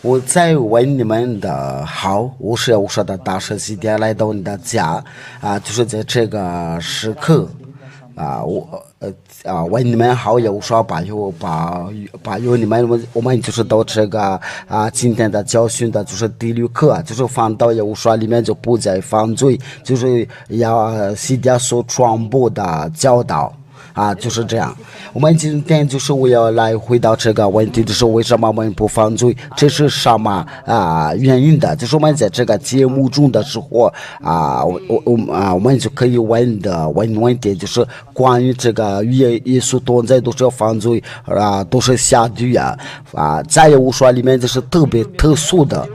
我在为你们的好，无时无刻的大圣西天来到你的家就是在这个时刻为你们好，也无说把有你们我们就是到这个今天的教训的就是第六课，就是放到也无说里面就不再犯罪，就是要西天所传播的教导。就是这样。我们今天就是我要来回答这个问题，就是为什么我们不犯罪？这是什么原因的？就是我们在这个节目中的时候我们就可以问题，就是关于这个耶稣存在都是要犯罪都是下地再有说里面就是特别特殊的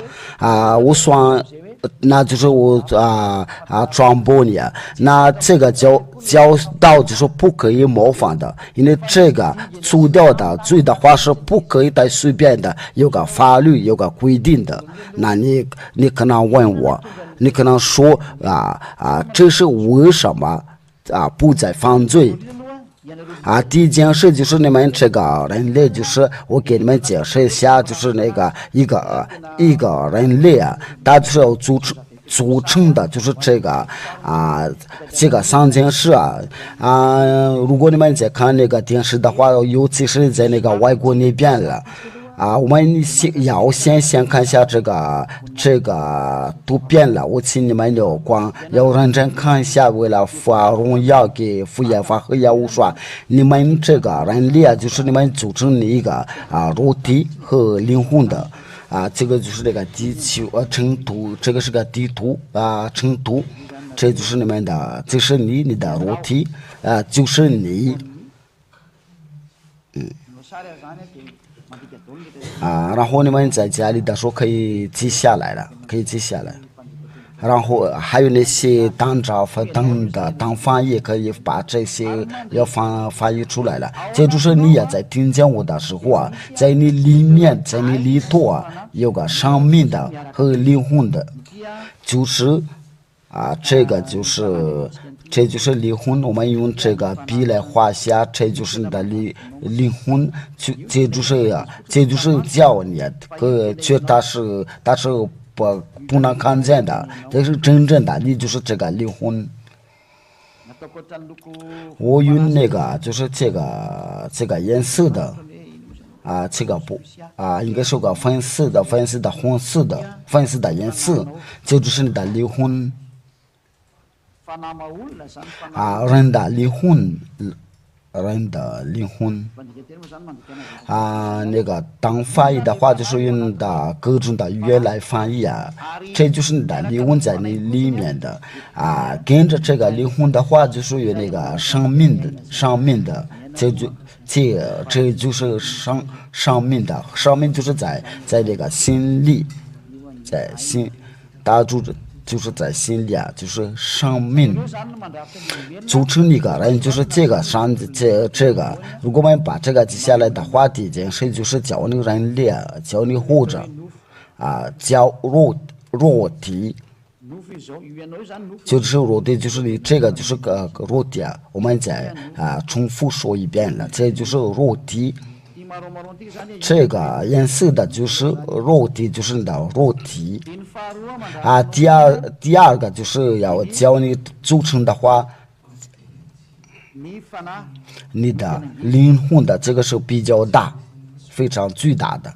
我说。那就是我传播你那这个教导就是不可以模仿的，因为这个做掉的罪的话是不可以再随便的，有个法律有个规定的。那你可能问我，你可能说这是为什么不再犯罪？第一件事就是你们这个人类，就是我给你们解释一下，就是那个一个人类它就是要组成的，就是这个这个三件事如果你们在看那个电视的话，尤其是在那个外国那边了。我们先看一下这个图片了。我请你们要认真看一下，为了发荣耀给福耶法和耶无说，你们这个人类就是你们组成的一个肉体和灵魂的这个就是那个地球成图，这个是个地图成图，这就是你们的，这是你的肉体就是你然后你们在家里的时候可以记下来了，然后还有那些当翻译可以把这些要翻译出来了。这就是你也在听见我的时候在你里面，在你里头有个生命的和灵魂的，就是这就是灵魂，我们用这个笔来画下，这就是你的灵魂，这就是叫你，它是不能看见的，这是真正的，你就是这个灵魂。我用那个就是这个颜色的这个不应该是个粉色的红色的颜色，这就是你的灵魂。人的灵魂那个当翻译的话，就是用的各种的语言来翻译这就是你的灵魂在你里面的跟着这个灵魂的话，就属于那个生命的，这就是生命的，生命就是在这个心里，在心打住就是在心里就是生命组成一个人，就是这个如果我们把这个记下来的话，第一件事就是教你人类，教你活着教肉体，就是肉体，就是你这个就是个肉体我们再重复说一遍了，这就是肉体。这个颜色的就是肉体，就是你的肉体第二个就是要教你组成的话，你的灵魂的这个是比较大，非常巨大的。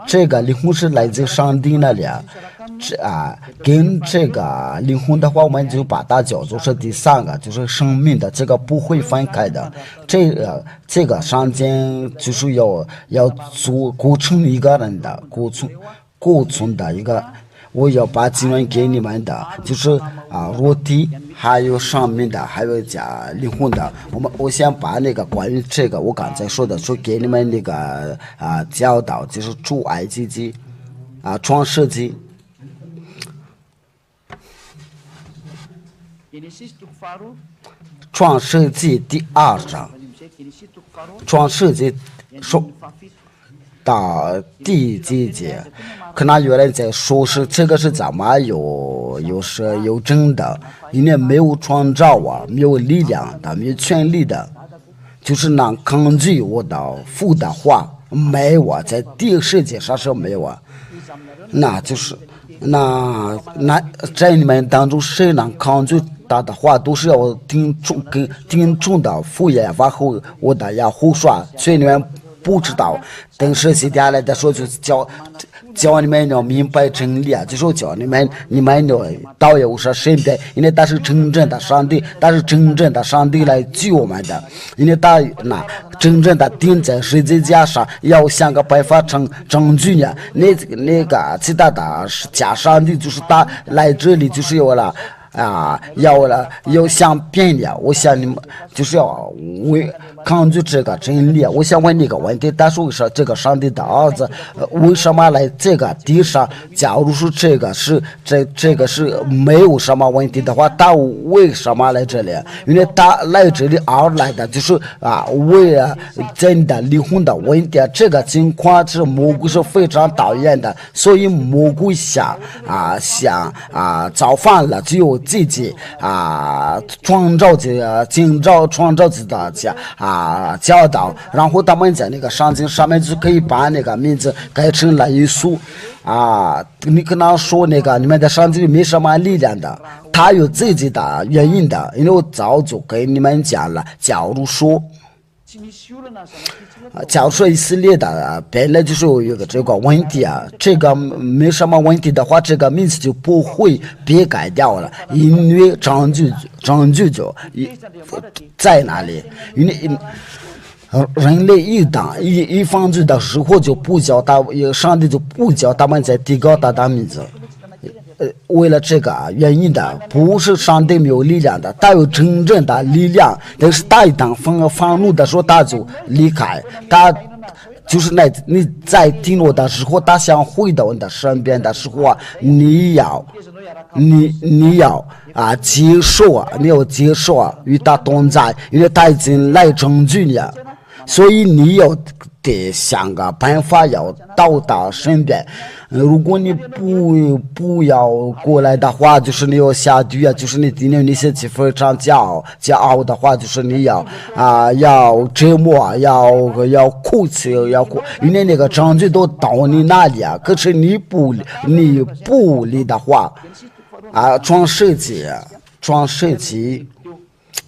这个灵魂是来自上帝那里跟这个灵魂的话，我们就把它叫做是第三个，就是生命的，这个不会分开的。这个上间就是要构成一个人的构成的一个，我要把经文给你们的，就是肉体，还有生命的，还有灵魂的。我先把那个关于这个我刚才说的，说给你们那个教导，就是出埃及记创世纪。创世纪第2章，创世纪说到第几节，可能有人在说是这个是怎么有真的，因为没有创造没有力量的，没有权利的，就是能抗拒我的父的话，没有，在第一个世界上是没有，那就是那在你们当中谁能抗拒他的话，都是要听众的敷衍，然后我的要胡说，所以你们不知道。等实习下来的时候就教你们要明白真理啊，就是教你们要到有说身边，因为他是真正的上帝，他是真正的上帝来救我们的，因为他真正的钉在十字架上，要想个办法证据呢。那个其他的假上帝就是他来这里就是有了。要想变的，我想你们就是要抗拒这个真理。我想问你个问题，但是为啥这个上帝的儿子为什么来这个地上？假如说这个是没有什么问题的话，他为什么来这里？因为他来这里而来的就是为了真的灵魂的问题。这个情况是魔鬼是非常讨厌的，所以魔鬼想造反了，只有自己创造自己的教导，然后他们在那个圣经上面就可以把那个名字改成了耶稣你可能说那个你们的圣经没什么力量的，他有自己的原因的，因为我早就跟你们讲了，假如说以色列的本来就是有一个这个问题这个没什么问题的话，这个名字就不会被改掉了，因为证据就在哪里？因为人类一犯罪的时候就不叫他，上帝就不叫他们再提高他的名字。为了这个原因的，不是上帝没有力量的，他有真正的力量，但是他一旦愤怒的时候，他就离开，他就是你在听我的时候，他想回到你的身边的时候你要接受你要接受与他同在，因为他已经来证据你了，所以你要得想个办法要到他身边。如果你不要过来的话，就是你要下地就是你今天你心情非常骄傲的话，就是你要折磨，要哭泣，因为那个证据都到你那里可是你不理的话创世纪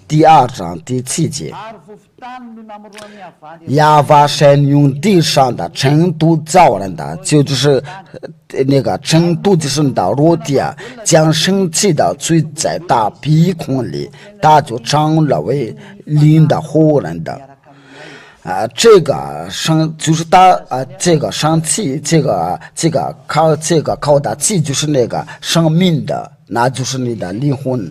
第2章第7节，亚巴神用地上的尘土造人的，就是那个尘土就是你的肉体将生气的吹在他鼻孔里，他就成了为灵的活人的。这个就是他这个生气，这个靠的气就是那个生命的，那就是你的灵魂。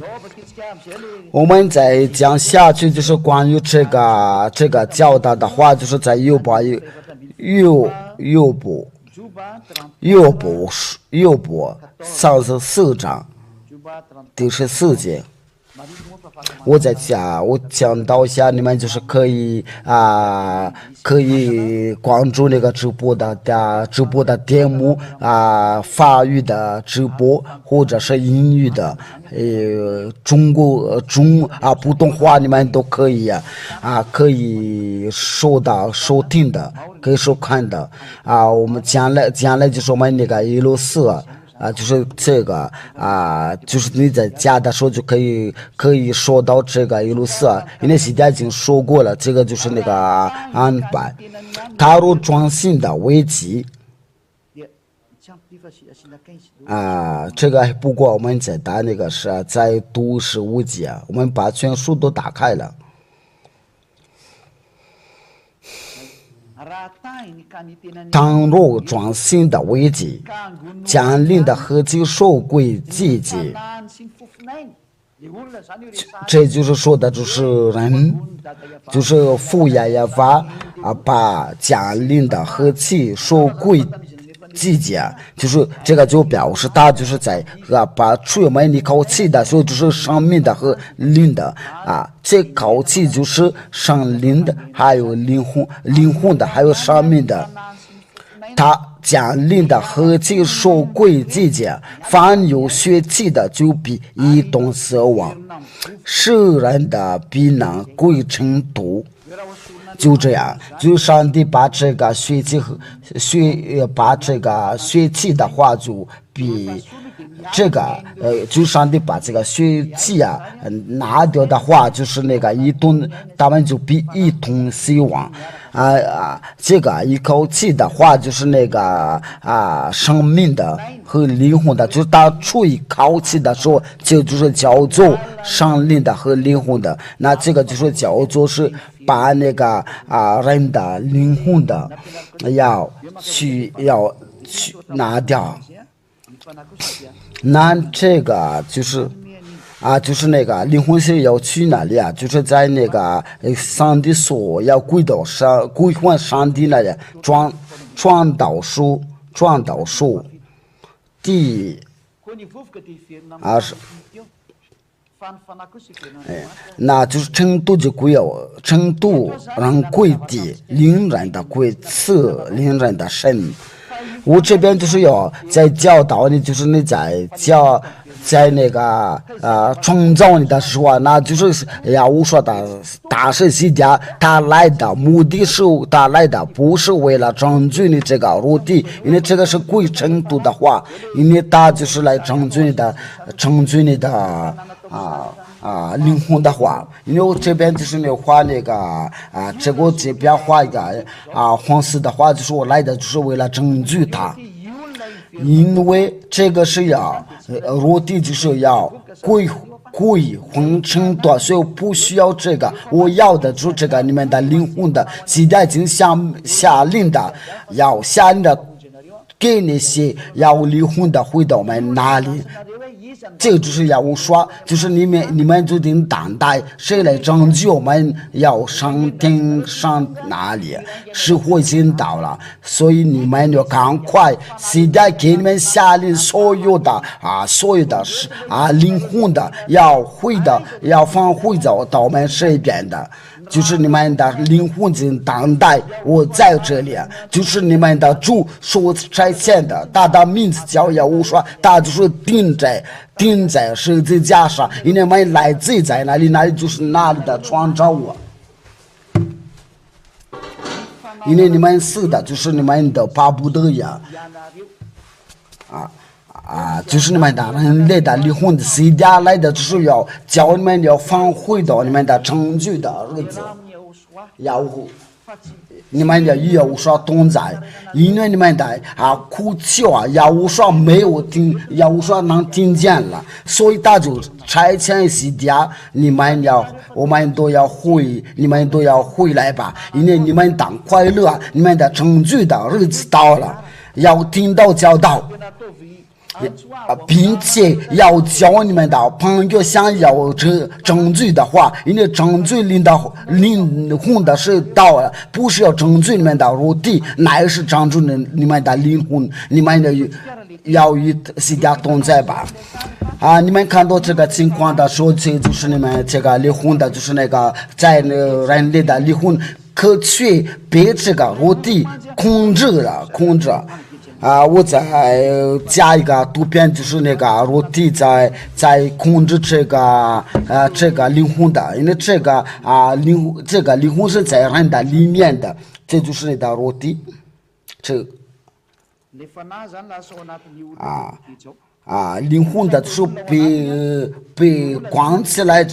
我们再讲下去，就是关于这个教导的话，就是在右部34章第14节。我讲到一下，你们就是可以关注那个直播的节目法语的直播或者是英语的普通话你们都可以可以收听的，可以收看的我们将来就是我们那个一路4就是这个就是你在家的时候就可以说到这个一路4因为现在已经说过了，这个就是那个安排踏入专心的危机这个不过我们在打那个是在读15节我们把全书都打开了。倘若专心的危机降临的合计受归季节，这就是说的就是人就是赴耶和华把降临的和气受归季节，就是这个就表示他就是在把出门一口气的时候，就是生命的和灵的这口气就是生灵的，还有灵魂的，还有生命的。他降临的和气受归季节，凡有血气的就必一同死亡，世人的必能归尘土。就这样，就上帝把这个把这个血气的话就比这个就上帝把这个血气拿掉的话，就是那个他们就比一同死亡。这个一口气的话，就是那个生命的和灵魂的，就是他出一口气的时候，就是叫做生命的和灵魂的。那这个就是叫做是把那个人的灵魂的要去拿掉。那这个就是那个灵魂是要去哪里啊？就是在那个上帝所要归还上帝那里传道书第20。那就是程度就归程度人归地，灵人的归赐灵人的神。我这边就是要在教导你，就是你在那个创造你的时候那就是我说的大神西家他来的目的是他来的不是为了拯救你这个肉体，因为这个是贵程度的话，因为他就是来拯救你的灵魂的话，因为我这边就是你画那个这边画一个黄色的话，就是我来的就是为了拯救他，因为这个是肉体就是要归魂成道，所以不需要这个，我要的就是这个你们的灵魂的，现在已经下令的给那些要灵魂的回到我们哪里。这个就是要我说，就是你们就得等待谁来拯救我们，要上天上哪里？时候已经到了，所以你们要赶快，现在给你们下令，所有的灵魂的要放回到我们这边的。就是你们的灵魂在等待我在这里，就是你们的主所差遣的，他的名字叫耶和华，他就是钉在十字架上，因为你们来自在哪里，哪里就是哪里的创造我。因为你们死的就是你们的巴不得呀，就是你们的人类的灵魂的谁家来的，就是要叫你们要放回到你们的拯救的日子，你们的耶和华同在，因为你们的哭求耶和华没有听，耶和华能听见了，所以他就差遣西家，我们都要回来吧，因为你们当快乐，你们的拯救的日子到了，要听到教导。并且要教你们的朋友想要拯救的话，因为拯救灵魂的是到了，不是要拯救你们的肉体，乃是拯救你们的灵魂，你们的要与西家同在吧。你们看到这个情况的时候，就是你们这个灵魂的，就是那个在人类的灵魂可去被这个肉体控制。我再加一个图片，就是那个肉体在控制这个灵魂的，因为这个灵魂是在人的里面的，这就是你的肉体，灵魂的就是被关起来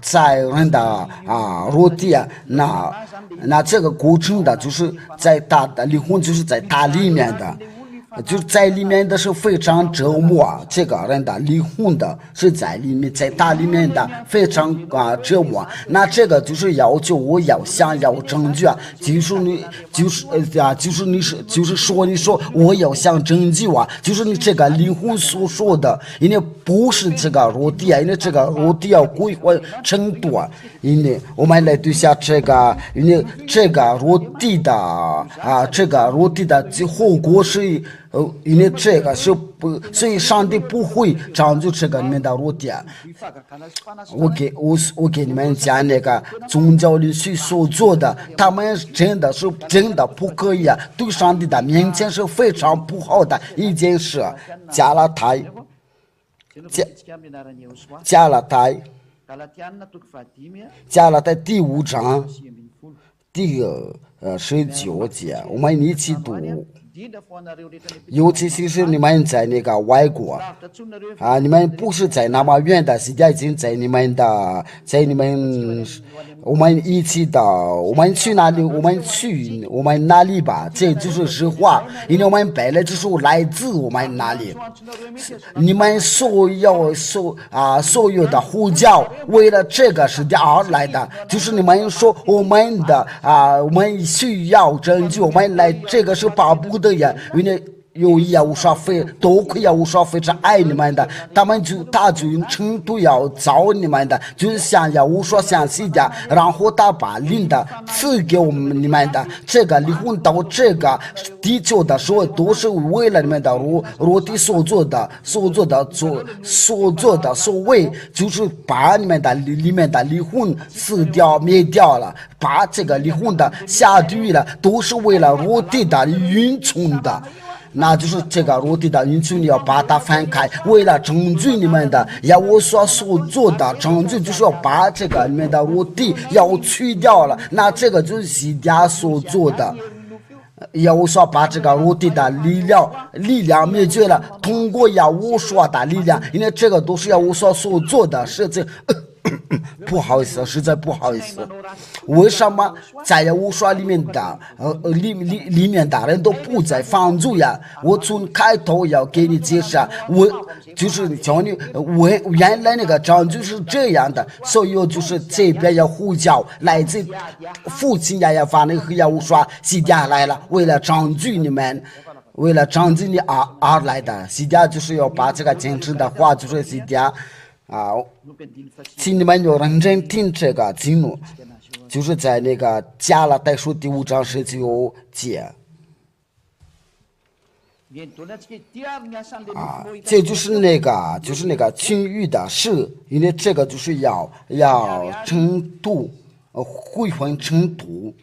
在人的肉体那这个过程的就是在他的灵魂就是在他里面的。就在里面的是非常折磨，这个人的灵魂的是在里面，在他里面的非常折磨。那这个就是要求我想要拯救，就是说我要想拯救就是你这个灵魂所说的，因为不是这个肉体因为这个肉体要归还程度因为我们来对下这个，因为这个肉体的后果是。因为这个是不，所以上帝不会拯救这个里面的肉体。我给你们讲那个宗教领袖所做的，他们真的不可以对上帝的面前是非常不好的一件事。加拉太第5章第19节，我们一起读。尤其是你们在那个外国啊，你们不是在那么远的，现在已经在你们，我们一起的，我们去哪里？我们哪里吧？这就是实话，因为我们本来就是来自我们哪里。你们所有的呼叫，为了这个是而来的，就是你们说我们需要拯救，我们来这个是巴不得呀，因为有业务说非多亏业务说非是爱你们的，他就用程度要找你们的，就是想业务说相信的，然后他把领的赐给我们你们的，这个离婚到这个地球的时候都是为了你们的，如地所做的所谓就是把你们的里面的离婚死掉灭掉了，把这个离婚的下地狱了，都是为了如地的运存的。那就是这个陆地的运输，你要把它翻开，为了拯救你们的，要我所做的拯救，就是要把这个里面的陆地要去掉了。那这个就是西家所做的，要我说把这个陆地的力量灭绝了，通过要我说的力量，因为这个都是要我所做的事情。不好意思，实在不好意思。为什么在无说里面的里面的人都不在放逐呀？我从开头要给你解释，我就是教你，我原来那个章就是这样的，所以就是这边要呼叫，来自父亲呀要把那个要说西家来了，为了拯救你们。为了拯救你而来的，西家就是要把这个坚持的话，就是西家。请你们要认真听这个经文，就是在那个加拉太书第5章19节。这就是那个情欲的事，因为这个就是要程度，悔婚程度。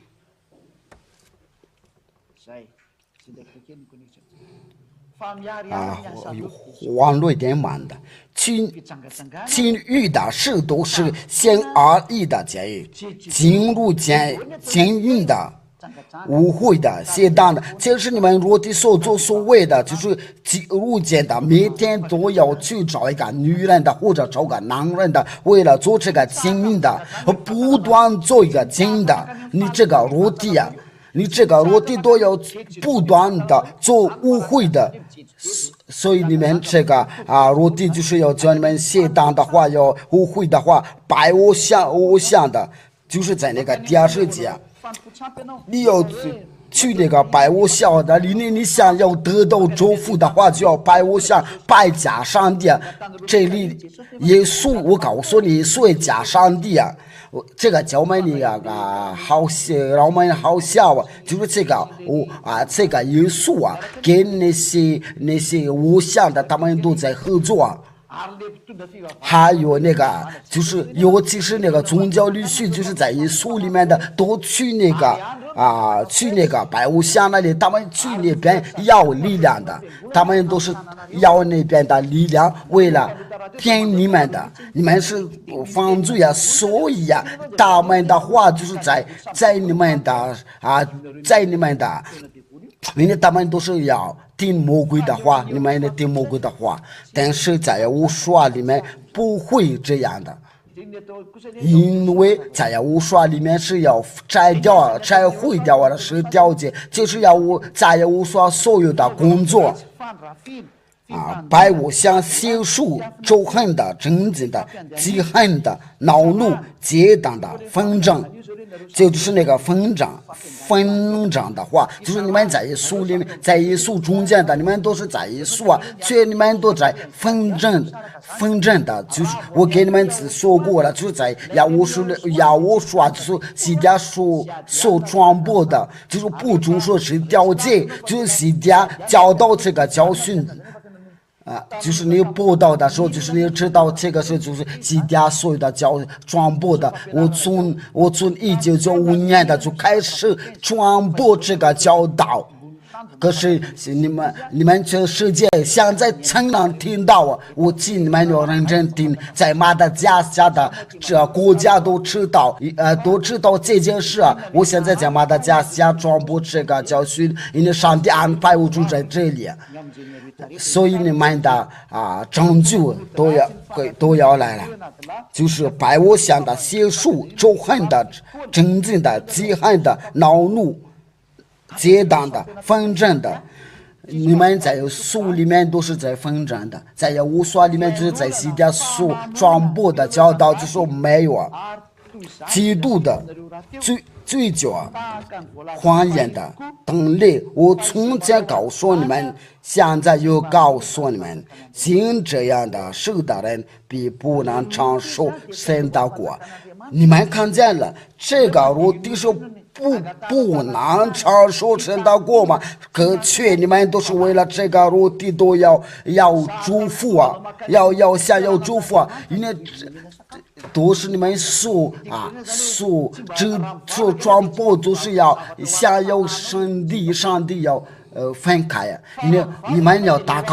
网络有点慢的，情欲的事都是显而易的监狱，进入监狱的污秽的邪荡的，这是你们若的所作所为的，就是入监的，每天都要去找一个女人的或者找个男人的，为了做这个经营的，不断做一个经营的，你这个若的啊。你这个落地都要不断的做污秽的，所以你们这个落地就是要教你们邪荡的话，要污秽的话，拜偶像的，就是在那个第20节，你要去那个拜偶像的，你想要得到祝福的话，就要拜偶像，拜假上帝。这里耶稣，我告诉你，耶稣假上帝啊。这个教我们好笑，让我们好笑啊！就是这个这个耶稣啊，跟那些偶像的他们都在合作。还有那个就是尤其是那个宗教律师，就是在耶稣里面的都去那个拜偶像那里，他们去那边要力量的，他们都是要那边的力量，为了骗你们的，你们是犯罪呀，所以呀，他们的话就是在你们的因为他们都是要听魔鬼的话，你们也听魔鬼的话，但是在无说里面不会这样的，因为在无说里面是要拆毁掉我的是条件，就是要在无说所有的工作拜偶像、邪术、仇恨的、争竞的、记恨的、恼怒、结党的、纷争。这就是那个纷争的话，就是你们在耶稣里面，在耶稣中间的，你们都是在耶稣啊，却你们都在纷争的，就是我给你们说过了，就是在亚乌说就是西家所传播的，就是不中说是条件，就是西家教导这个教训。就是你报道的时候，就是你知道这个是就是西家所有的传播的。我从1995年的就开始传播这个教导，可是你们这世界现在才能听到啊！我请你们要认真听，在马达加斯加的这国家都知道这件事啊！我现在在马达加斯加传播这个教训，因为上帝安排我住在这里，所以你们的拯救都要来了，就是把我想的邪术、仇恨的、真正的、记恨的、恼怒。结党的、纷争的，你们在书里面都是在纷争的，在耶和华里面就是在西点书传播的教导，就说没有嫉妒的、醉酒谎言的等类。我从前告诉你们，现在又告诉你们，行这样的事的人，必不能承受神的国。你们看见了这个我的说不能承受神的国吗？可却你们都是为了这个肉体都要祝福啊，想要祝福啊，因为都是你们所传播都是要想要上帝要分开呀，你们要祷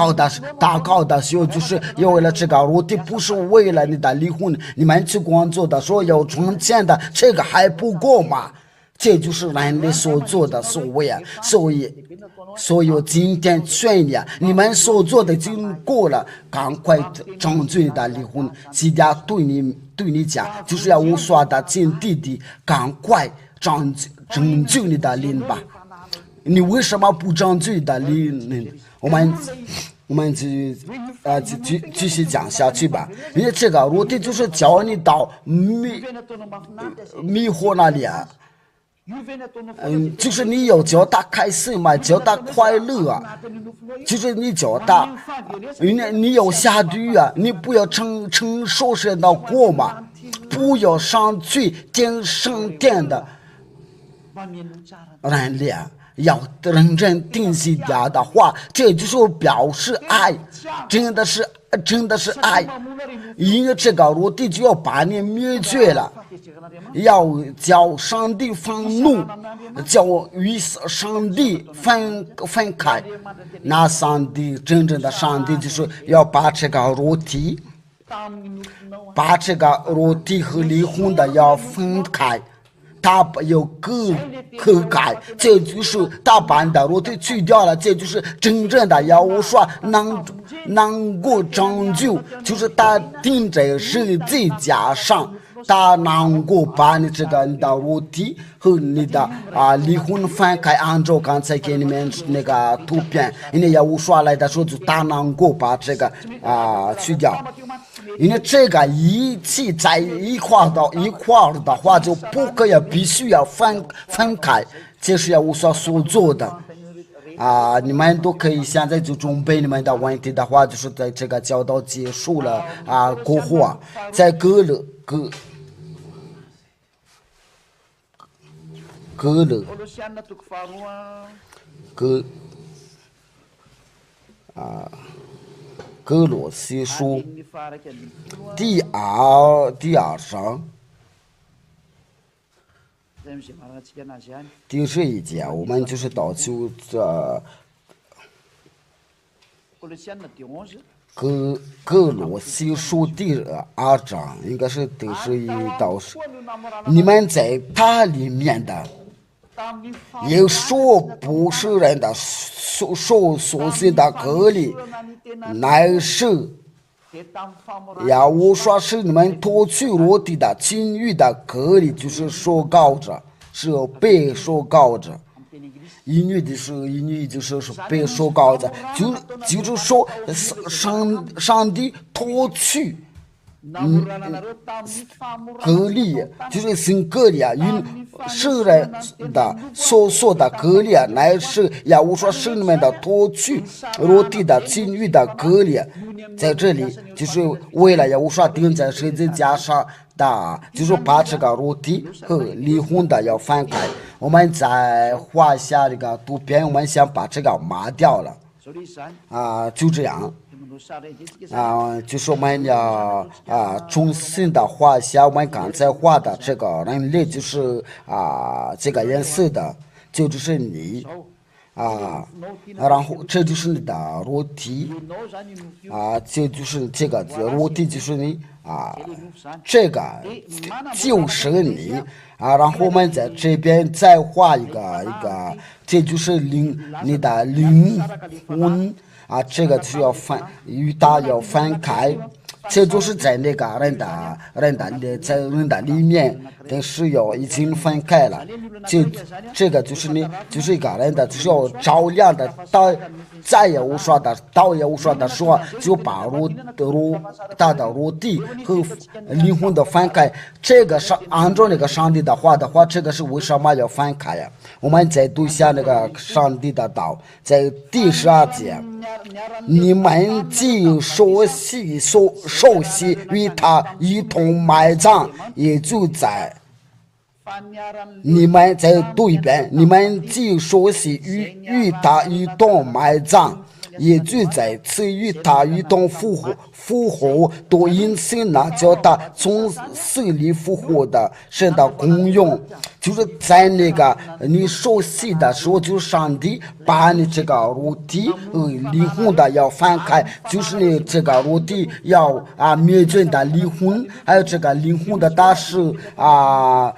告的时候，就是要为了这个肉体，不是为了你的离婚，你们去工作的时候要赚钱的，这个还不够吗？这就是人类所做的所谓啊，所以今天劝你啊，你们所做的已经过了，赶快拯救你的离婚。今天对你讲，就是要无所的尽弟弟，赶快拯救你的灵吧。你为什么不拯救你的灵呢？我们继续讲下去吧。因为这个我的就是教你到迷惑那里啊。就是你要叫他开心嘛，叫他快乐啊，就是你叫他，你要下地狱啊，你不要承受神的国嘛，不要上去听圣殿的人脸，要认真听西家的话，这就是表示爱，真的是爱，因为这个我弟就要把你灭绝了。要叫上帝愤怒，叫与上帝分开。那上帝真正的上帝就是要把这个肉体和离婚的要分开，他要割开，这就是他把你的肉体去掉了，这就是真正的要我说能够拯救，就是他钉在十字架上。他能够把你这个你的肉体和你的离婚分开，按照刚才给你们那个图片，因为要我说来的时候，就他能够把这个去掉。因为这个一起在一块的话，就不可以必须要分开，这是要我所做的。你们都可以现在就准备你们的问题的话，就是在这个教导结束了过后在格勒格罗西书第二章第11节，我们就是到就格罗西书第2章，应该是第11到10。你们在他里面的也说不是人的所信的隔离，乃是呀，我说是你们脱去肉体的情欲的隔离，就是说告着，是被说告着。音乐就是被说告着，就是说上帝脱去隔离，就是sin隔离与世人的所的隔离乃是呀，我说是你们的脱去肉体的情欲的隔离，在这里就是为了呀，我说钉在十字架上的，就是把这个肉体和离婚的要分开。我们再画下这个图片，我们想把这个抹掉了就这样。就是我们要重新的画下我们刚才画的这个人类，就是这个颜色的，就是你，啊，然后这就是你的裸体啊，这就是这个裸体就是你啊，这个就是你啊，然后我们在这边再画一个，这就是你的灵魂啊，这个就要与它要分开。这就是在那个在人的里面，但是已经分开了。这个就是就是一个人的，就是要照亮的，再也无说的，道也无说的说，就把他的肉体和灵魂的分开。这个是按照那个上帝的话，这个是为什么要分开呀？我们再读一下那个上帝的道，在第12节。你们既熟悉与他一同埋葬，也就在你们再读一遍，你们既熟悉与他一同埋葬，也就在此与他一同复活，都因信那叫他从死里复活的神的功用。就是在那个你熟悉的时候，就是上帝把你这个肉体和灵魂的要分开，就是你这个肉体要灭绝的灵魂，还有这个灵魂的它是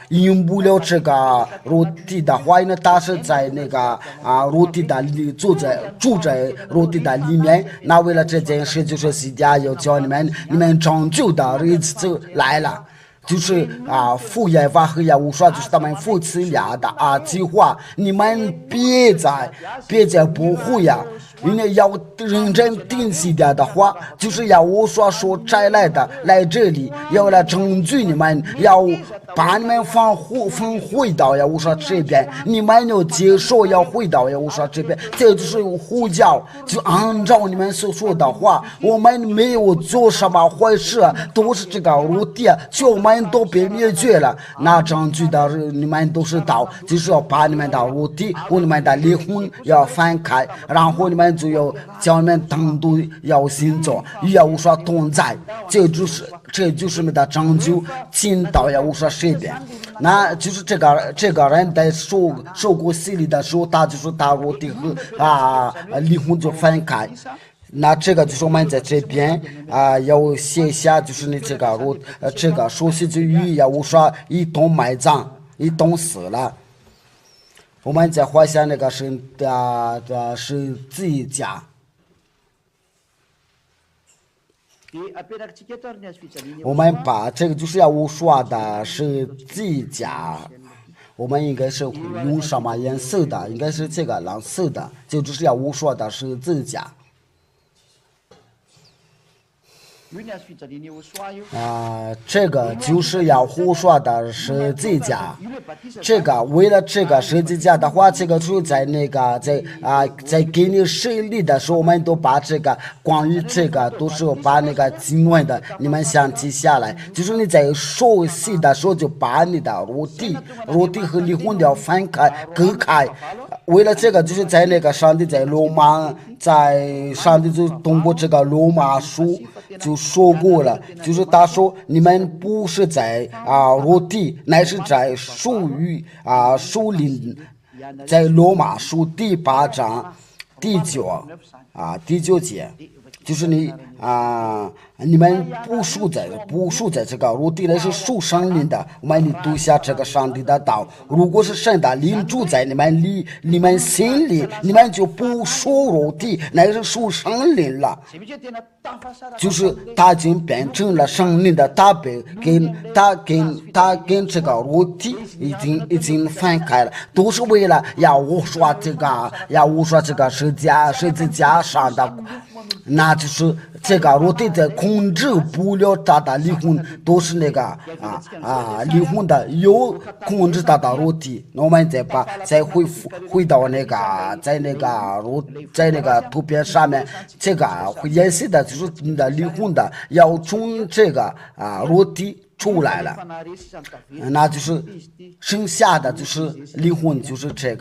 赢不了这个肉体的话呢，它是在那个肉体的住在肉体的里面。那为了这件事，就是西家要叫你们拯救的日子来了。就是父耶和华和耶和华就是他们夫妻俩的计划，你们别再不会呀，因为要认真定西点的话，就是耶和华说摘来的来这里，要来拯救你们，要把你们放回到耶和华这边，你们要接受要回到耶和华这边，这就是呼叫，就按照你们所说的话，我们没有做什么坏事，都是这个肉体，就我们都被灭绝了。那证据的你们都是道，就是要把你们的肉体和你们的灵魂要分开，然后你们就要叫你们单独要行走，与耶和华同在，这就是你们的拯救，进到耶和华这边。那就是这个人在受过洗礼的时候，他就是他肉体和灵魂就分开。那这个就是我们在这边要写下，就是你这个熟悉之语，要无说一同埋葬，一同死了。我们再画下那个是自家。我们把这个就是要无说的是自家。我们应该是用什么颜色的？应该是这个蓝色的，就是要无说的是自家。这个就是要胡说的十字架。这个为了这个十字架的话，这个就在那个在给你设立的时候，我们都把这个关于这个都是把那个经文的你们想记下来。就是你在熟悉的时候，就把你的肉体和灵魂要分开隔开。为了这个，就是在那个上帝在罗马，上帝就通过这个罗马书就说过了，就是他说你们不是在肉体，乃是在属灵，在罗马书第8章第9节，就是你们不属在这个肉体内，是属神灵的。我们读下这个上帝的道，如果是神的灵住在你们心里，你们就不属肉体，乃是属神灵了。就是他已经变成了神灵的，他跟这个肉体已经分开了，都是为了要我说这个十字架上的。那就是这个肉体在控制不了他的灵魂，都是那个灵魂的有控制他的肉体。我们再回到那个在那个图片上面，这个会演示的就是你的灵魂的要从这个肉体出来了，那就是剩下的就是灵魂，就是这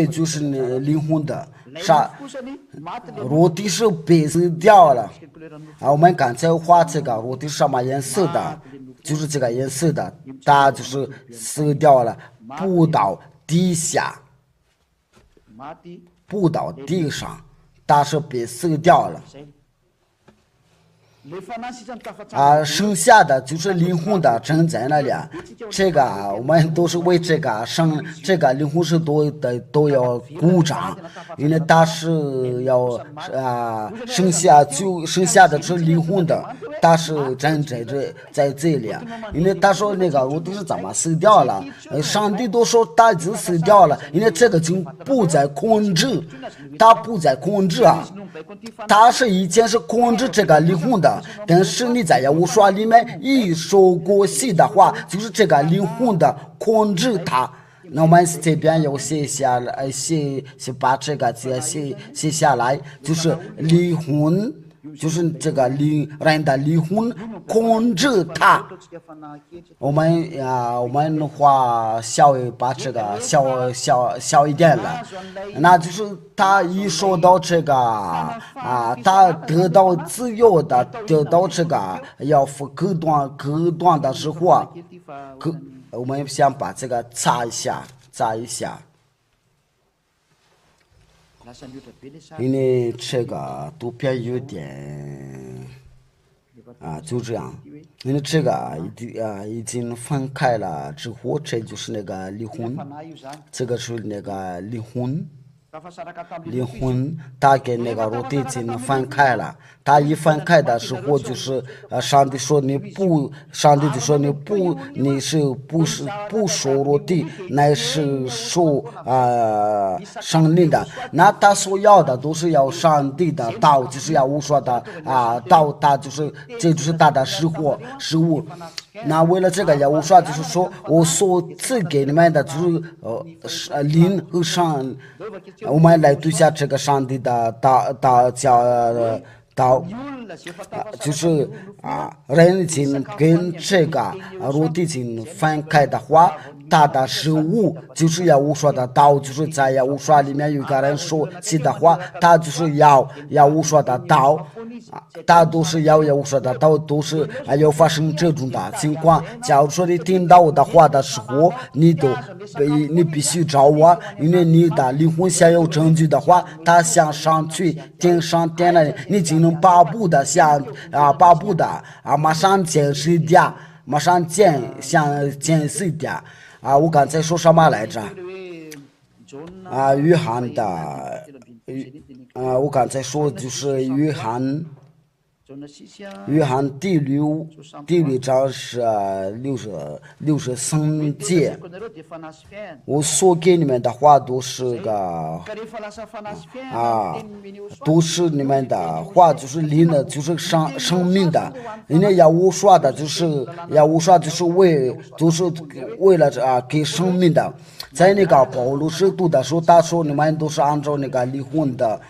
就是你灵魂的肉体是被死掉了我们刚才画这个肉体什么颜色的，就是这个颜色的，它就是死掉了，不到地下。扑到地上，但是被死掉了。剩下的就是灵魂的正在那里。这个我们都是为这个灵魂是都要鼓掌，因为他是要剩下的是灵魂的，他是真在这里。因为他说那个我都是怎么死掉了，上帝都说他已经死掉了，因为这个就不再控制，他不再控制啊，他是以前是控制这个灵魂的。但是你在耶和华里面一说过戏的话，就是这个灵魂的控制它。那我们这边要写下来，把这个字写下来，就是灵魂，就是这个人的灵魂控制它。我们的话把这个小一点了，那就是他一说到这个他得到自由的，得到这个要付各段的时候，我们想把这个擦一下，因为这个图片有点就这样，因为这个已经分开了之后，这就是那个离婚，这个是那个离婚，他跟那个肉体已经分开了。他一分开的时候，就是上帝说你不，上帝就说你是不属肉体，乃是属生灵的。那他所要的都是要上帝的道，就是要无说的道，他就是这就是他的食物。那为了这个耶和华就是说，我所赐给你们的就是灵和上，我们来读下这个上帝的道，就是人已经跟这个肉体已经分开的话，他的食物就是耶和华的道，就是在耶和华里面有个人说起的话，他就是要耶和华的道。他都是要耶和华的道，都是要发生这种的情况。假如说你听到我的话的时候，你必须找我，因为你的灵魂想有证据的话，他想上去点上点了，你就能巴不得马上见识点，马上见识点我刚才说什么来着？约翰的我刚才说就是约翰第六章是63节，我说给你们的话都是都是你们的话，就是灵的，就是生命的。人家要我说的就是为了给生命的。在那个保罗使徒的时候，他说你们都是按照那个离婚的。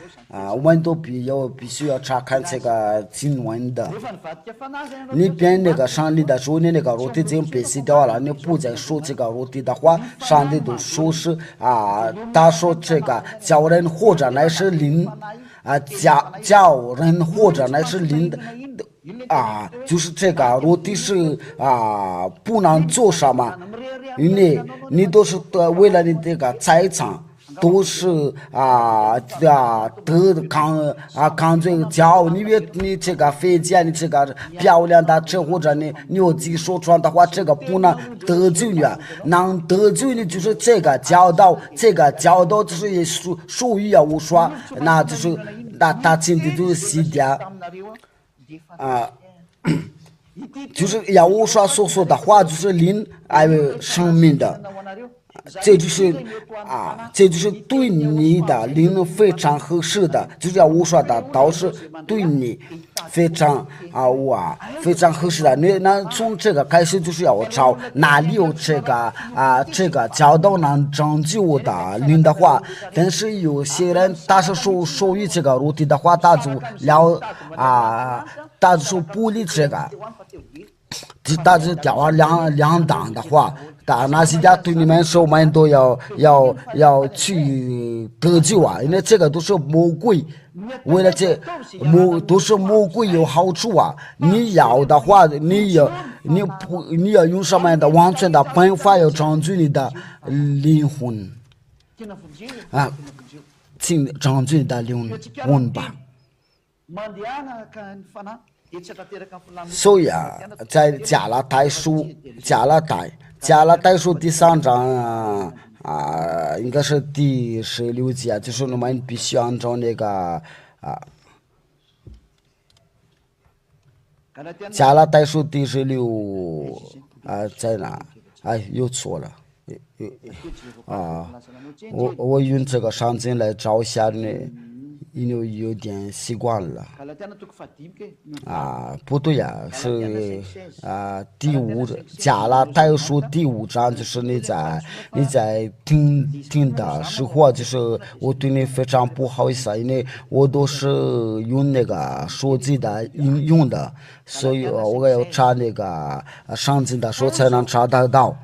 我们都必须要查看这个经文的。你编那个上帝的时候，你那个肉体已经被洗掉了，你不再说这个肉体的话，上帝都说是他说这个叫人活着乃是灵叫人活着乃是灵的就是这个肉体是不能做什么，因为你都是为了你这个财产。都是抗罪骄傲，你这个飞机你这个漂亮的车或者你有自己说穿的话，这个不能得罪你，能得罪你就是这个教导就是也属于无说，那就是他今天就是洗掉就是要无说所说的话就是灵还有生命的。这就是对你的灵非常合适的，就是要我说的都是对你非常非常合适的。那从这个开始就是要找哪里有这个教导能拯救我的灵的话，但是有些人他是属于这个肉体的话，他就不理这个。大致掉两档的话，那些家对你们说，我们都要去得救因为这个都是魔鬼，为了都是魔鬼有好处你要的话，你要用什么样的完全的办法要拯救你的灵魂。啊，进张俊的灵魂吧。所以啊，在加拉太书第3章应该是第16节，就是我们必须按照那个加拉太书第16在哪？又错了。我用这个圣经来找一下呢，因为有点习惯了。不对呀，是加拉太书第5章，就是你在听的时候，就是我对你非常不好意思，因为我都是用那个手机的应用的，所以我要查那个圣经的时候才能查得到。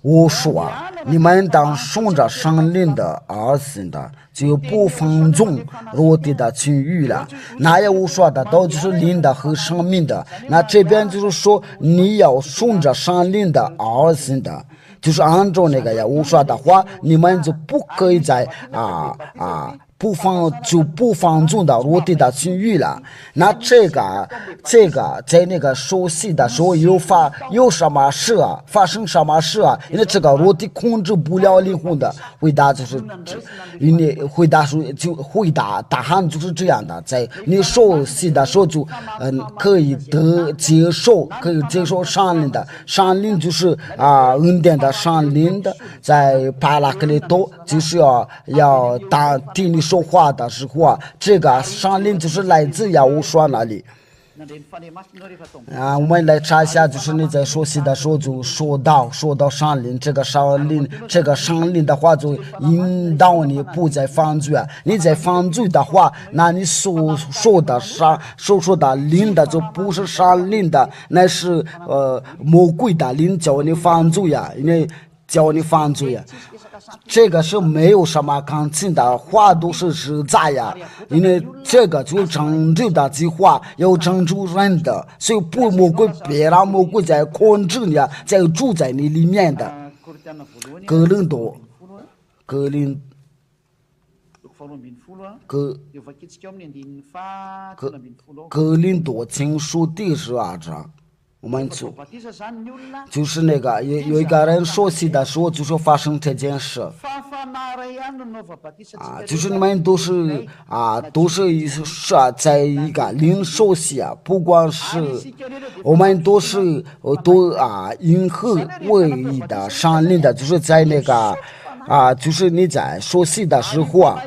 我说你们当顺着圣灵的儿子的，就不放纵肉体的情欲了。那也我说的到就是灵的和生命的，那这边就是说你要顺着圣灵的儿子的，就是按照那个呀我说的话，你们就不可以在不放纵的肉体的情欲了。那这个在那个熟悉的时候有什么事啊？发生什么事啊？因为这个肉体控制不了灵魂的回答，就是因为答案就是这样的，在你熟悉的时候就可以接受上灵的，上灵就是恩典的上灵的，在巴拉克里多就是要听你说话的时候这个上灵就是来自亚乌说那里。我们来查一下，就是你在熟悉的时候就说到上灵，这个上灵的话就引导你不再犯罪。你在犯罪的话，那你所说的灵的就不是上灵的，那是魔鬼的灵叫你犯罪呀，因为叫你犯罪呀。这个是没有什么感情的话，都是实在呀，因为这个就是拯救的计划，要拯救人的，所以别让魔鬼在控制你，在住在你里面的。哥林多前书第12章。我们就是那个有一个人熟悉的时候，就是发生这件事就是你们都是在一个灵熟悉不光是我们都因何为义的上灵的，就是在那个就是你在熟悉的时候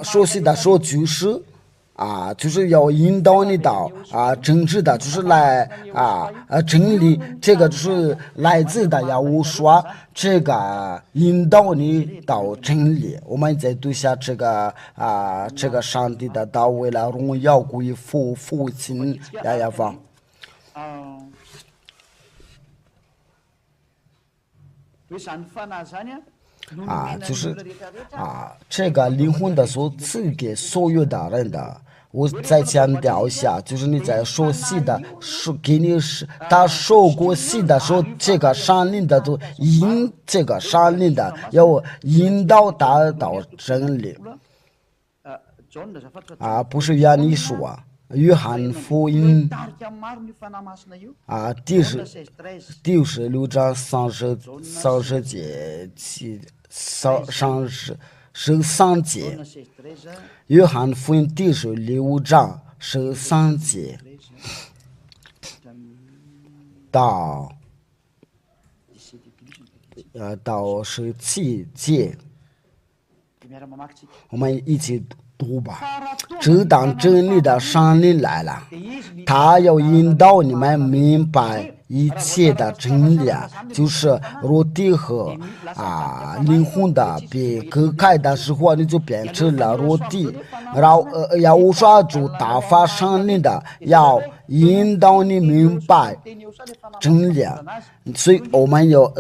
熟悉的时候就是要引导你到真实的，就是来真理，这个就是来自的呀。我说这个引导你到真理，我们在读下这个上帝的道，为了荣耀归父亲呀方。就是这个灵魂的所赐给所有的人的。我再强调一下，就是你在熟悉的给你他受过洗的时候，这个上灵的就这个上灵的要引导他到真理不是让你说约翰福音第16章30节13节，约翰福音第16章13节到17节，我们一起读吧。只当真理的上灵来了，他要引导你们明白一切的真理就是肉体和灵魂的被割开的时候，你就变成了肉体。然后要说主大发上灵的，要引导你明白真理，所以我们要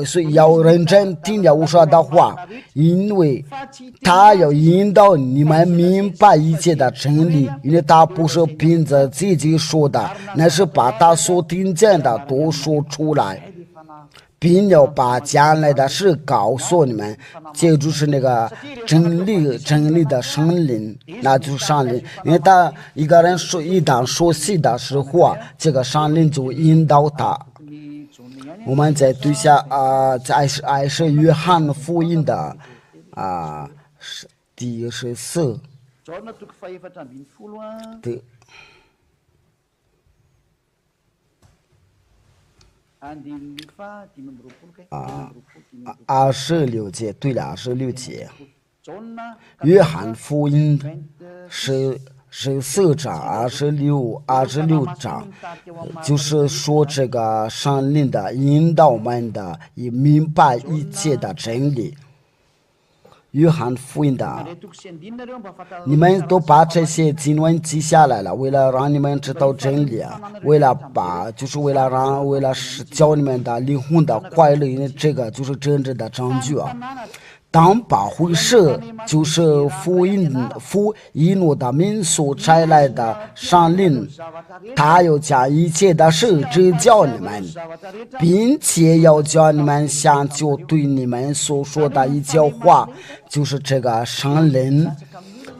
认真听我说的话，因为他要引导你们明白一切的真理，因为他不是凭着自己说的，那是把他所听见的都说出来。并要把将来的事告诉你们，这就是那个真理的圣灵，那就是圣灵。因为他一个人一旦熟悉的时候啊，这个圣灵就引导他。我们在对下还是约翰福音的第14对。26节，对了，26节。约翰福音14章26章，就是说这个圣灵的引导我们的，以明白一切的真理。约翰福音的，你们都把这些经文记下来了，为了让你们知道真理，为了教你们的灵魂的快乐，因为这个就是真正的证据啊。当把回事就是福音的民所差来的圣灵，他要将一切的事指教你们，并且要叫你们想就对你们所说的一切话，就是这个圣灵，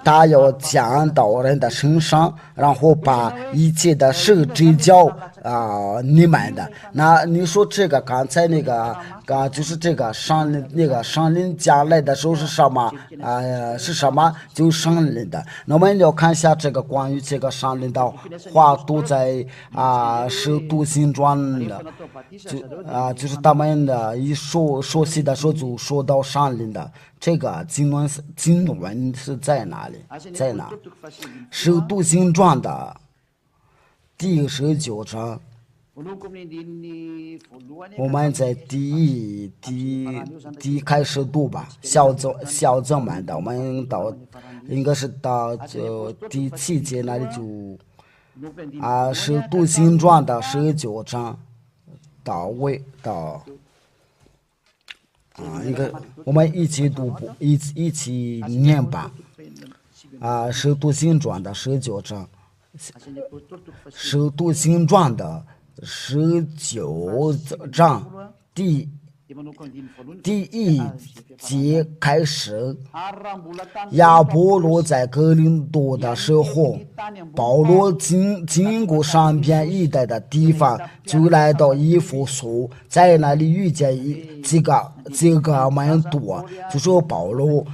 他要降到人的身上，然后把一切的事指教你们的。那你说这个刚才那个就是这个圣灵将来的时候是什么是什么？就是圣灵的。那我们要看一下这个关于这个圣灵的话，都在使徒行传的，就是他们的一熟悉的时候就说到圣灵的。这个经文是在哪里？在哪？使徒行传的第19章。我们在第一开始读吧，小正版的，我们应该是到第7节那里就使徒行传的19章到应该我们一起读一起念吧。使徒行传的19章，使徒行传的19章第1节开始。亚波罗在哥林多的时候，保罗经过上边一带的地方，就来到以弗所，在那里遇见几个门徒，就说保罗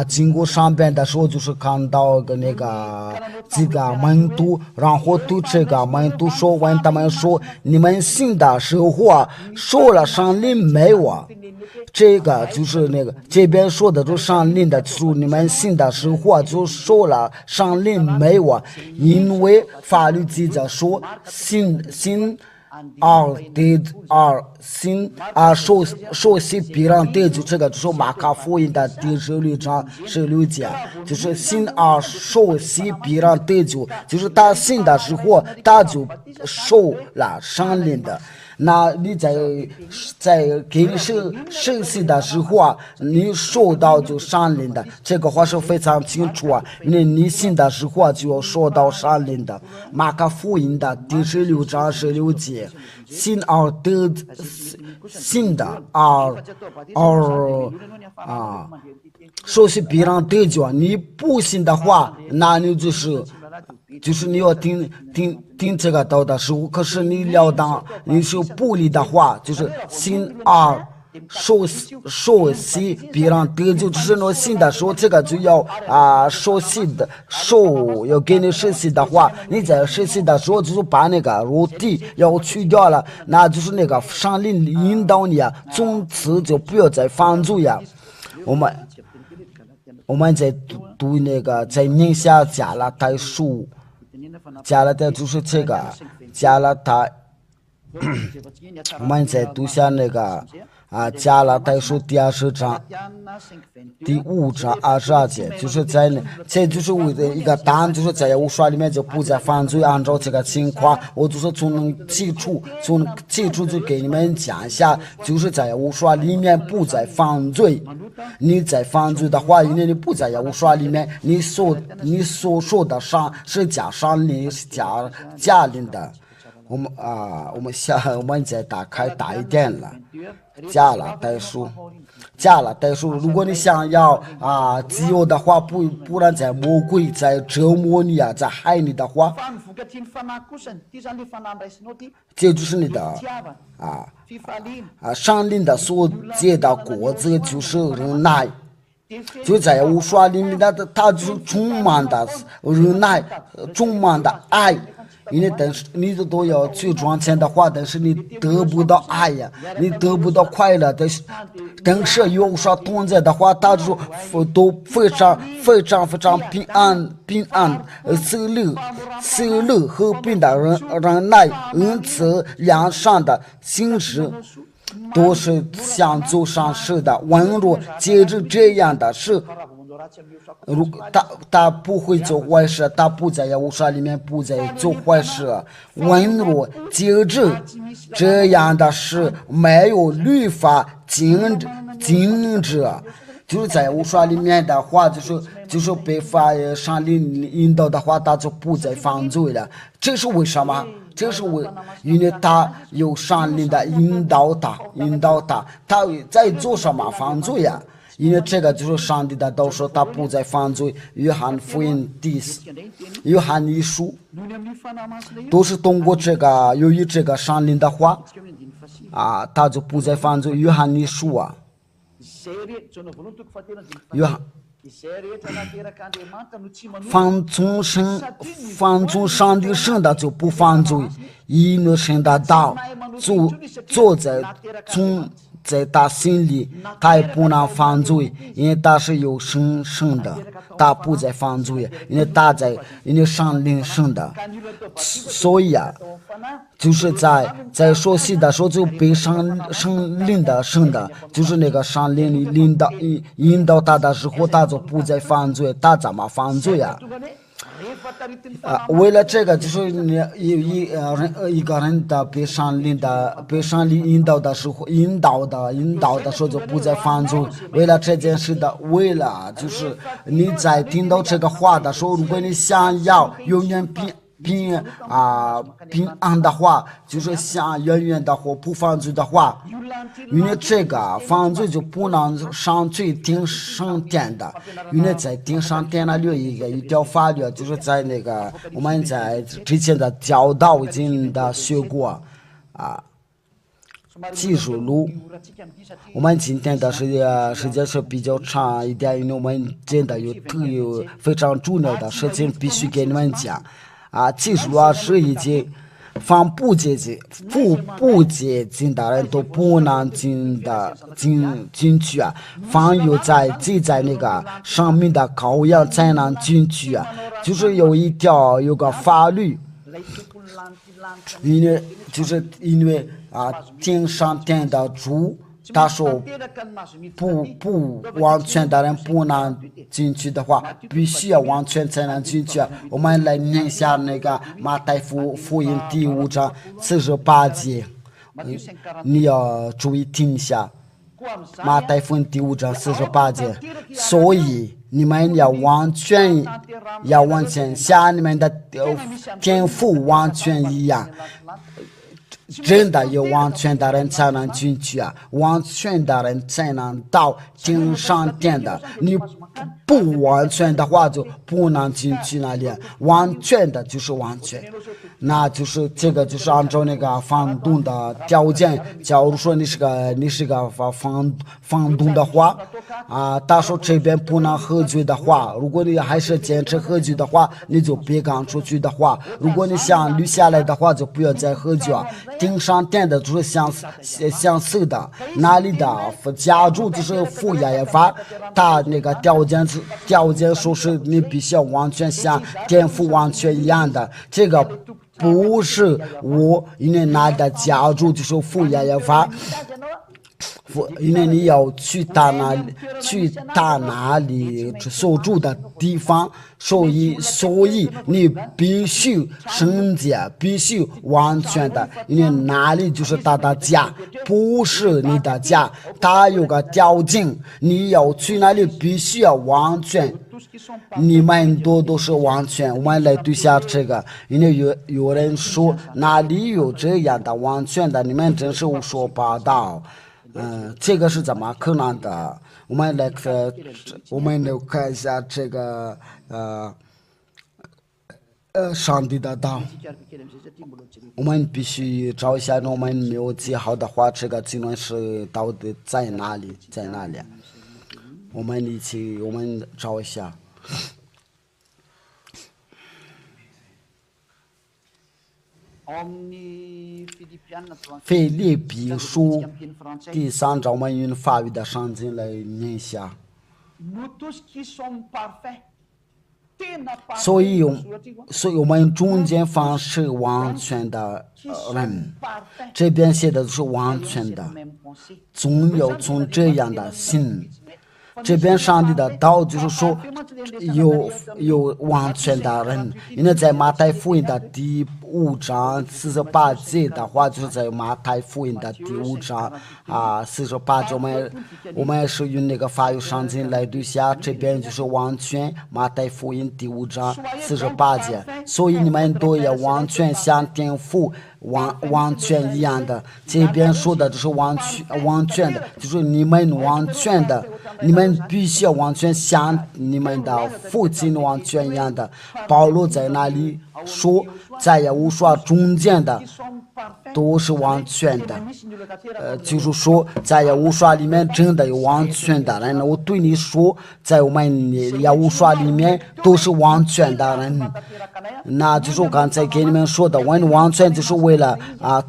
经过上边的时候，就是看到几个门徒，然后对这个门徒说，问他们说，你们信的时候受了圣灵没有？这个就是这边说的就圣灵的时候，你们信的时候就受了圣灵没有？因为法律记着说，信受洗必然得救，这个就是马可福音的第16章16节，就是信受洗必然得救，就是他信的时候他就受了圣灵的。那你在给你受洗的时候你受到就圣灵的，这个话是非常清楚因为你信的时候就要受到圣灵的。马可福音的第16章16节，信的受洗必然得救，你不信的话，那你就是你要听这个道的时候，可是你你是不理的话，就是信受洗必然得救，就是那信的时候，这个就要要给你受洗的话，你在受洗的时候就是把那个肉体要去掉了，那就是那个圣灵引导你从此就不要再犯罪我们在读在宁夏加拉太书，加拉太就是这个加拉太，我们在读下加拉太书第20章第5章22节，就是这就是我的一个答案，就是在我说里面就不再犯罪，按照这个情况，我就是从基础就给你们讲一下，就是在我说里面不再犯罪。你在犯罪的话，因为你不在我说里面，你所说的是假上灵，是假灵的。我们再打开大一点了。加拉太书，加拉太书，如果你想要自由的话，不然在魔鬼在折磨你在害你的话，这就是你的上灵的所结的果子就是忍耐。就在无刷里面的，它就是充满的忍耐，充满的爱。因为但是你都要去赚钱的话，但是你得不到爱呀，你得不到快乐。但是有啥同在的话，他就都非常平安，喜乐和平的忍耐，恩慈良善的心事。都是想做善事的，温柔节制这样的事。如果他不会做坏事，他不在耶路撒冷里面不在做坏事，温柔节制这样的事没有律法禁止。就是在耶路撒冷里面的话，就是被法上灵引导的话，他就不再犯罪了。这是为什么？这是因为他有上灵的引导他在做什么犯罪呀？因为这个就是上帝的都说他不再犯罪。约翰福音约翰一书都是通过这个，由于这个上灵的话他就不再犯罪。约翰一书约翰放纵上帝圣的就不犯罪，因为神的道坐在他心里，他也不能犯罪，因为他是有神的，他不再犯罪，因为上灵圣的，所以就是在说戏的时候就被上灵的圣的，就是那个上灵引导他的时候，他就不再犯罪，他怎么犯罪呀？为了这个，就是你一个人的被上灵引导的时候，引导的时候就不再犯罪。为了这件事的，为了就是你在听到这个话的时候，如果你想要永远平安的话，就是想远远的或不犯罪的话，因为这个犯罪就不能上去顶上天的，因为在顶上天那里有一条法律，就是在那个我们在之前的教导已经的学过技术路。我们今天的时间是比较长一点，因为我们真的有非常重要的事情必须给你们讲。技术是已经放不接近的人都不能进去放记在那个上面的羔羊才能进去就是有个法律，因为天上天的主他说不完全的人不能进去的话，必须要完全才能进去。我们来念一下那个马太福音第5章48节，你要注意听一下。马太福音第5章48节，所以你们要完全像你们的天父完全一样。真的有完全的人才能进去完全的人才能到天上天的，你不完全的话就不能进去那里。完全的就是完全，那就是这个就是按照那个房东的条件。假如说你是个房东的话他说这边不能喝酒的话，如果你还是坚持喝酒的话，你就别赶出去的话，如果你想留下来的话，就不要再喝酒顶上天的就是相似的，那里的家主就是父爷法，他那个条件说是你必须要完全像天父完全一样的，这个不是因为那的家主就是父爷法，因为你要去他那里所住的地方，所以你必须圣洁，必须完全的，因为那里就是他的家，不是你的家。他有个条件，你要去那里必须要完全你们都是完全。我们来对下这个，因为有人说哪里有这样的完全的，你们真是胡说八道。这个是怎么可能的？我们来看一下这个上帝的道。我们必须找一下，我们没有记好的话，这个经文是到底在哪里？在哪里？我们一起，我们找一下。腓立比书第3章，我们用法语的圣经来念一下。所以我们中间凡是完全的人，这边写的是完全的，总有从这样的心。这边上帝的道就是说有完全的人，因为在马太福音的第5章48节的话，就是在马太福音的第5章48节，我们是用那个法语圣经来对下，这边就是完全马太福音第5章48节，所以你们都要完全像天父完全一样的。这边说的就是完全的，就是你们完全的，你们必须要完全像你们的父亲完全一样的。保罗在那里说，在耶和华中间的都是完全的，就是说在耶和华里面真的有完全的人。我对你说，在我们耶和华里面都是完全的人。那就是我刚才给你们说的，我们完全就是为了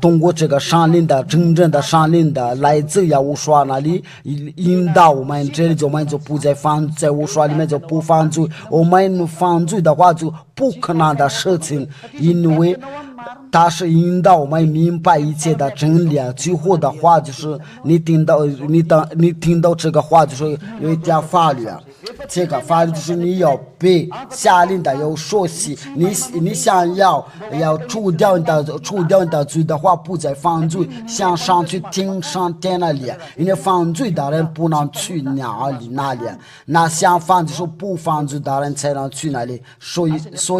通过这个上灵的真正的上灵的来自耶和华那里引导我们，这里我们就不再犯罪，在耶和华里面就不犯罪。我们犯罪的话就不可能的事情，因为他是引导我们明白一切的真理。最后的话就是你听到这个话就是有一条法律，这个法律就是你要被下令的要熟悉，你想要除掉你的罪的话，不再犯罪，想上去听上天那里，因为犯罪的人不能去那里，那想犯罪说不犯罪的人才能去那里。所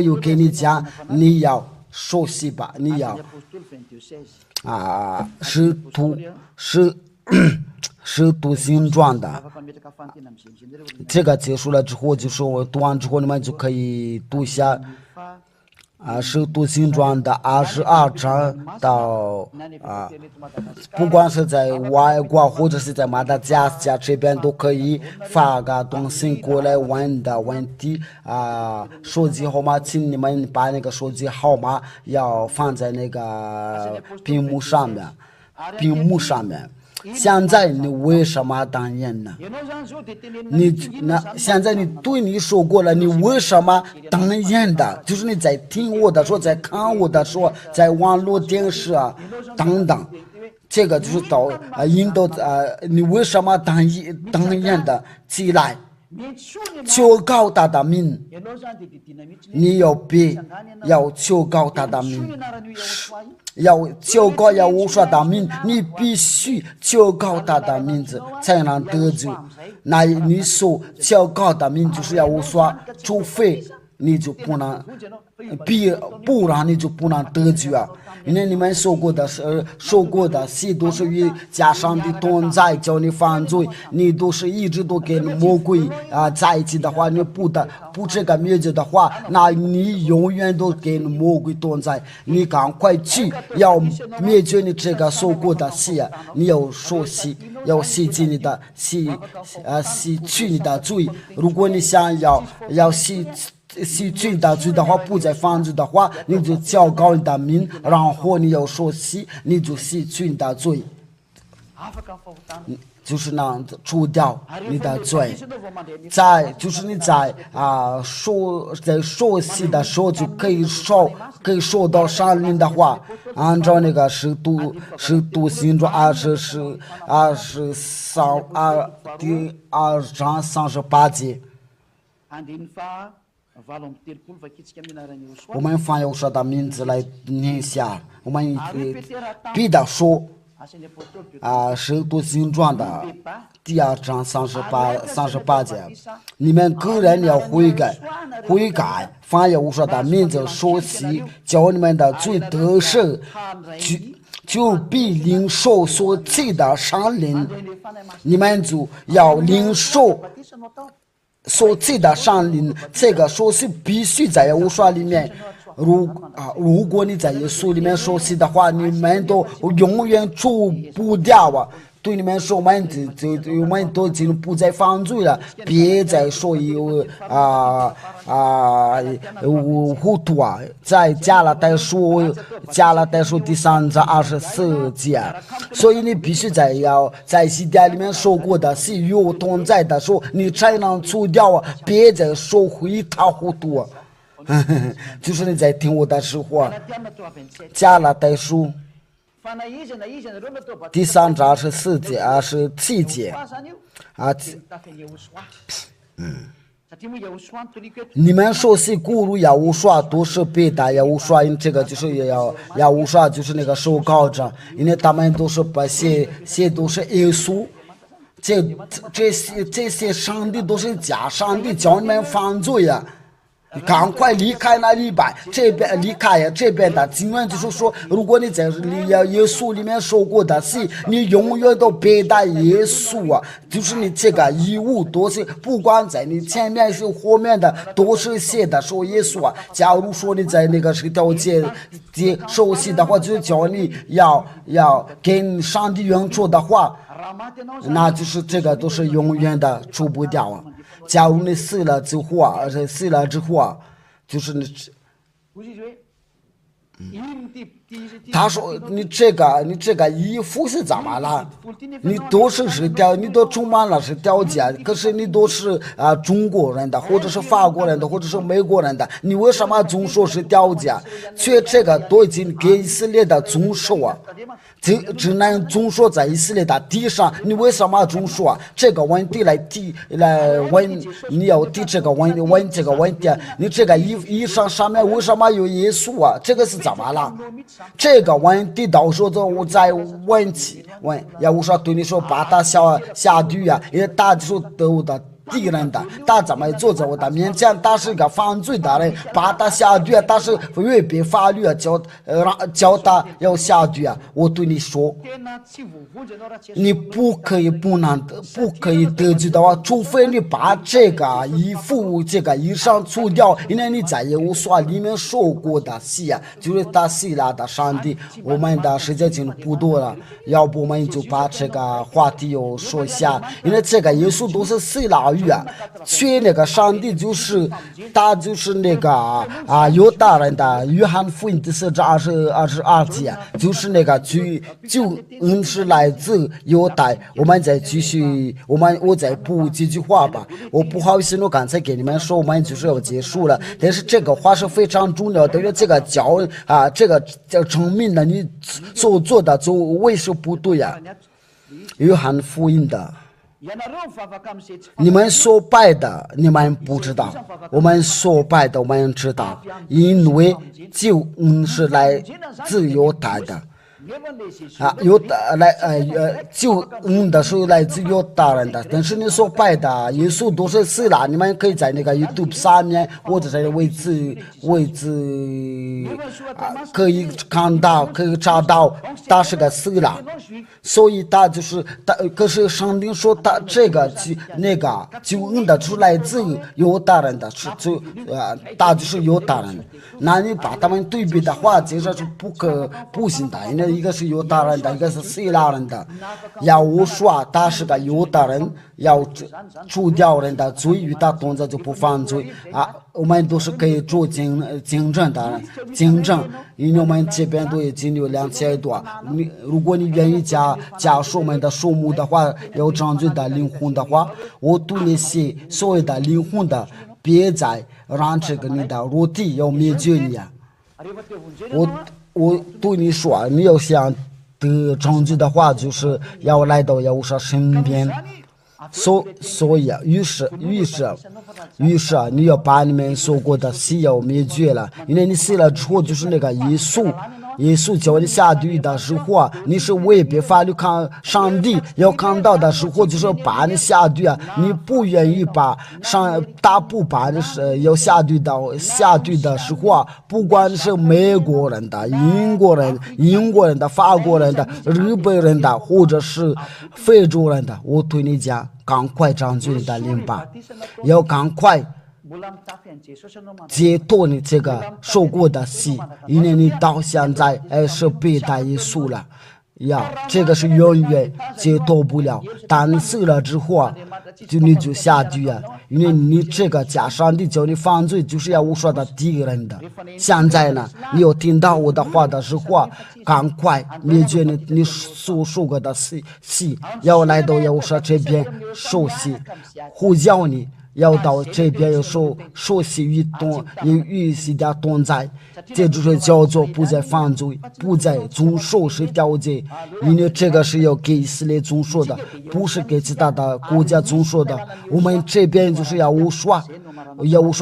以我给你讲，你要熟悉吧，你要使徒行传的这个结束了之后，就是我读完之后，你们就可以读一下使徒行传的22章到不管是在外国或者是在马达加斯加这边，都可以发个短信过来问的问题手机号码，请你们把那个手机号码要放在那个屏幕上面。现在你为什么当人呢？现在你对你说过了，你为什么当人的？就是你在听我的说，在看我的说，在网络电视等等，这个就是引导你为什么当人的起来？求告他的名，你要求告他的名，要求告耶和华的名，你必须求告他的名字才能得救。那你所求告的名就是耶和华，除非你就不能，不然你就不能得救因为你们说过的戏都是与加上的同在，叫你犯罪，你都是一直都跟魔鬼在一起的话，你不这个灭绝的话，那你永远都跟魔鬼同在。你赶快去，要灭绝你这个说过的戏你要说戏，要洗去你的洗去你的罪。如果你想要洗去的罪的话，不再犯罪的话，你就叫高你的名，然后你要说洗，你就洗去你的罪，就是那样子除掉你的罪。就是你在说洗的时候就可以说到上灵的话，按照那个使徒行传第2章38节。我们翻译我说的名字来念一下，我们彼得说使徒行传的第2章38节，你们个人要悔改，凡耶和华的名字说起，叫你们的罪得赦，就必领受所赐的圣灵，你们就要领受所赐的圣灵。这个说是必须在耶和华里面。如果你在耶稣里面受洗的话，你们都永远除不掉啊！对你们说，我们都已经不再犯罪了，别再说有糊涂啊！在加拉太书第3章24节，所以你必须在西殿里面说过的是有同在的时候，你才能除掉啊！别再说一塌糊涂啊！就是你在听我的时候，加拉太书第3章24节27节你们说是咕噜耶和华都是背的耶和华，这个就是耶和华就是那个受膏者，因为他们都是把写都是耶稣。这些上帝都是假上帝，叫你们犯罪呀！赶快离开那礼拜，这边离开呀，这边的经文就是说，如果你在耶稣里面受过的是，你永远都背带耶稣啊，就是你这个义务都是，不管在你前面是后面的，都是写的说耶稣啊。假如说你在那个这条街受洗的话，就是叫你要跟上帝原说的话，那就是这个都是永远的除不掉啊。假如你死了之后就是你，他说你这个衣服是怎么了？你都是你都充满了是掉价，可是你都是中国人的，或者是法国人的，或者是美国人的，你为什么总说是掉价？却这个都已经给以色列的总说啊。只能总说在以色列的地上，你为什么总说这个问题来问？你要提这个问这个问题，你这个衣裳上面为什么有耶稣啊？这个是怎么了？这个问题到时候我再问，要我说对你说把他下地啊，因为大多数都的。敌人的，他怎么坐在我的面前？他是个犯罪的人，把他下狱，他是违背法律，叫他要下狱啊！我对你说，你不可以得罪的话，除非你把这个衣服、这个衣裳除掉，因为你在耶和华里面受过的洗啊，就是他希腊的上帝。我们的时间已经不多了，要不我们就把这个话题又说一下，因为这个耶稣都是希腊语。去那个上帝他就是那个犹大人的约翰福音第4章22节，就是那个救恩是来自犹大。我们再继续，我再补几句话吧。我不好意思，我刚才给你们说，我们就是要结束了。但是这个话是非常重要的，因为这个这个证明了你所做的就为什么不对呀？约翰福音的。你们所拜的，你们不知道；我们所拜的，我们知道，因为救恩是来自犹大的。救恩的是来自犹大人的，但是你所拜的耶稣都是希腊，你们可以在那个 YouTube 上面或者在位置可以看到，可以查到，他是个希腊，所以他就是可是上帝说他这个那个救恩的是来自犹大人的，他就是犹大人。那你把他们对比的话，这是不行的，因为一个是犹大人的，一个是希腊人的。要我说他是个犹大人，要除掉人的罪，与他同在就不犯罪啊。我们都是可以做经证的，因为我们这边都已经有2000多。如果你愿意加我们的数目的话，有正确的灵魂的话，我对那些所谓的灵魂的，别再让这个你的肉体要灭绝你啊！我对你说，你要想得正确的话，就是要来到耶和华身边。所以啊，于是啊，你要把你们说过的死要灭绝了，因为你死了之后就是那个耶耶稣叫你下地狱的时候，你是违背法律，看上帝要看到的时候，就是把你下地狱，你不愿意把大不把你是要下地狱的时候，不管是美国人的、英国人的、法国人的、日本人的，或者是非洲人的，我对你讲，赶快张嘴你的灵吧，要赶快解脱你这个受过的死，因为你到现在还是背带耶稣了。这个是永远解脱不了，但死了之后你就下地狱，因为你这个加上帝叫你犯罪，就是要无说的敌人的。现在呢，你有听到我的话的时候，赶快灭绝你所受过的死，要来到要说这边受洗，呼叫你。要到这边有受洗与洗的同在，这就是叫做不再犯罪，不再遵守是条件，因为这个是要给以色列遵守的，不是给其他的国家遵守的。我们这边就是要无说有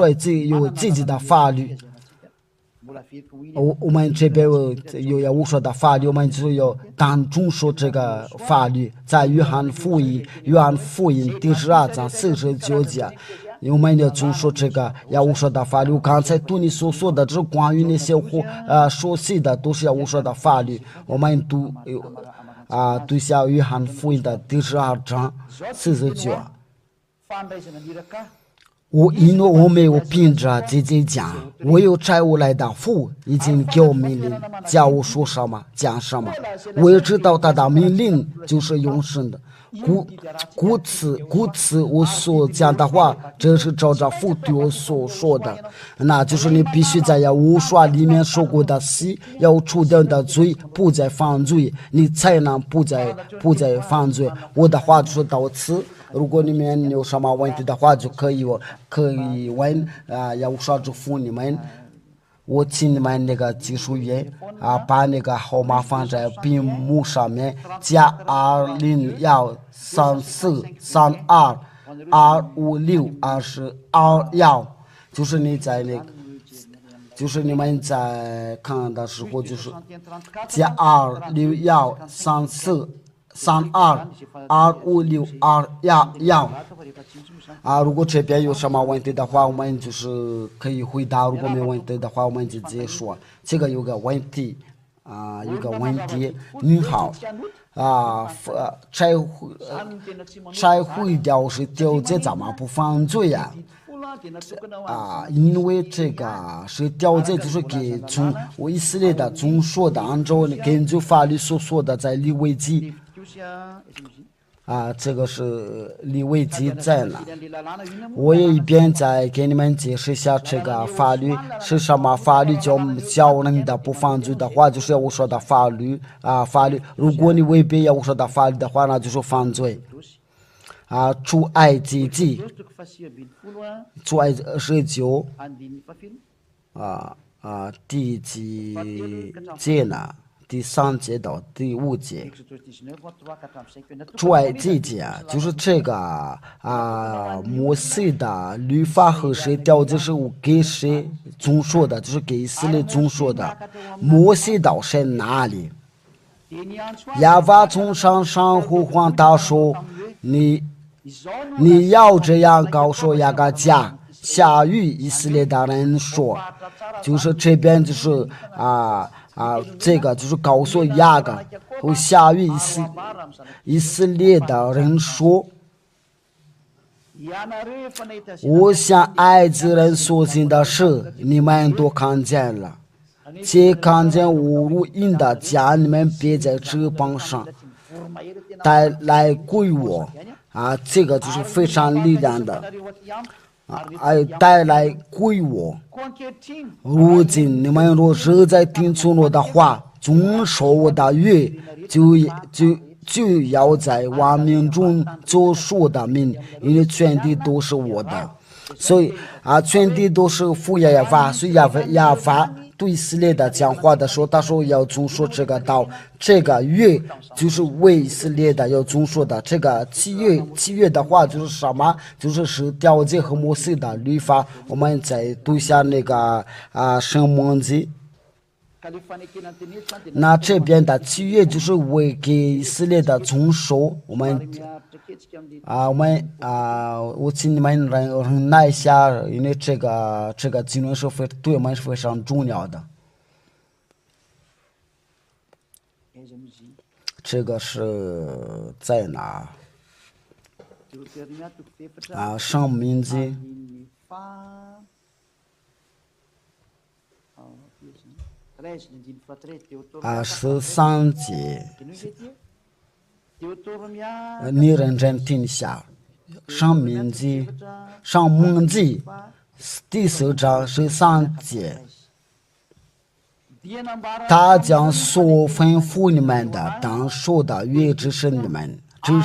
自己的法律。我们这边有无说的法律，我们就要当遵守这个法律。在约翰福音第12章49节，我们要遵守这个要无说的法律。刚才对你所说的，就是关于那些熟悉的，都是要无说的法律。我们读下约翰福音的第12章49节。因为我没有凭着自己讲，我有差我来的父已经给我命令，叫我说什么讲什么。我也知道他的命令就是永生的，故此我所讲的话，这是照着父对我所说的，那就是你必须在无说里面受过的死，要除掉的罪，不再犯罪，你才能不再犯罪。我的话就是到此。如果你们有什么问题的话，就可以问要说祝福你们。我请你们那个技术员把那个号码放在屏幕上面，加20132256221，就是你在那个。就是你们在看的时候，就是加20133225621。如果这边有什么问题的话，我们就是可以回答；如果没有问题的话，我们就直接说。这个有个问题你好拆毁掉是掉这怎么不犯罪呀？因为这个是条件，就是给从以色列的宗说的，按照根据法律所说的，在利未记这个是利未记在哪？我也一边在给你们解释一下这个法律是什么。法律叫人的不犯罪的话，就是要我说的法律法律。如果你违背要我说的法律的话，那就是犯罪。出埃及记29第几节呢？第3节到第5节。出埃及记就是这个摩西的律法和谁条件是给谁遵守的，就是给以色列遵守的。摩西到是哪里？耶和华从上呼唤他说，你要这样告诉雅各家下与以色列的人说，就是这边就是这个就是告诉雅各和下与以色列的人说，我向埃及人所行的事，你们都看见了，且看见我如鹰的将你们别在翅膀上，带来归我。这个就是非常力量的带来归我。如今你们若实在听从我的话，遵守我的约，就要在万民中做属的民，因为全地都是我的。所以全地都是父耶和华，所以耶和华对以色列的讲话的时候，他说要遵守这个道，这个约就是为以色列的要遵守的。这个契约的话就是什么？就是条件和摩西的律法。我们再读下那个申命记，那这边的契约就是为给以色列的宗属，我请你们忍耐一下，因为这个经文是对我们是非常重要的。这个是在哪？申命记13节，你认真听一下。申命记第4章13节。他将所吩咐你们的当说的约指示你们，就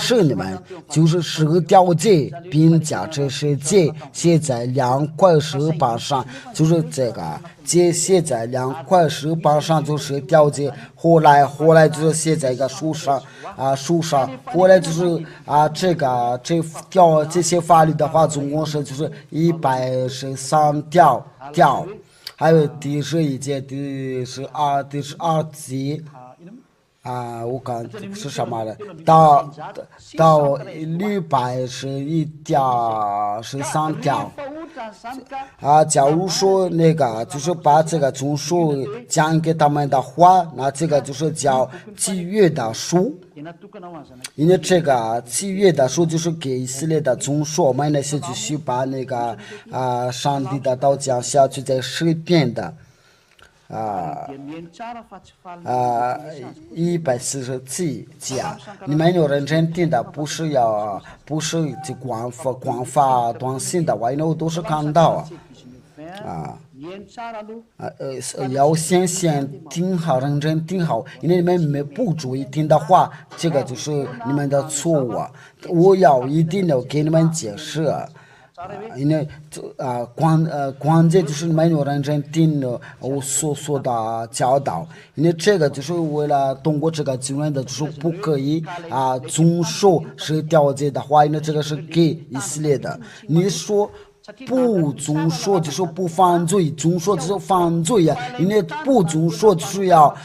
是10条诫，并将这些诫写在2块石板上，就是这个诫写在2块石板上，就是10条诫。后来就是写在一个书上，后来就是这些法律的话，总共是就是113条。还有第11节、第12节我看是什么的，到611条13条假如说那个就是把这个总数讲给他们的话，那这个就是叫契约的书。因为这个契约的书就是给以色列的总数，我们那些继续把那个上帝的道讲下去，在诗篇的147讲，你们有认真听的，不是就广发短信的，因为我都是看到要先听好，认真听好，因为你们不注意听的话，这个就是你们的错误。我要一定要给你们解释。因为关键就是你们有认真听了我所说的教导，因为这个就是为了通过这个经文的，就是不可以总数10条诫的话，因为这个是给以色列的。你说不总说就是不犯罪，总说就是犯罪呀。因为不总说就是要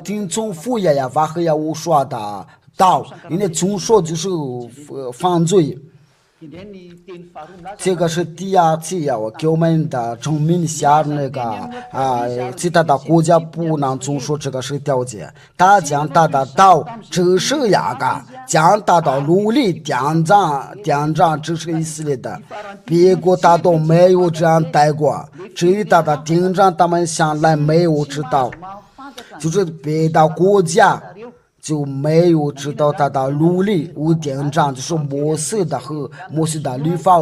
听从父呀法和呀我说的道，因为总说就是犯罪。这个是第2次我给我们的证明一下那个其他的国家不能总说这个是条件。他将他的道指示雅各，将他的奴隶典章指示以色列的，别国他都没有这样待过，至于他的典章他们向来没有知道，就是别的国家就没有知道他的奴隶无典章，就是摩西的律法。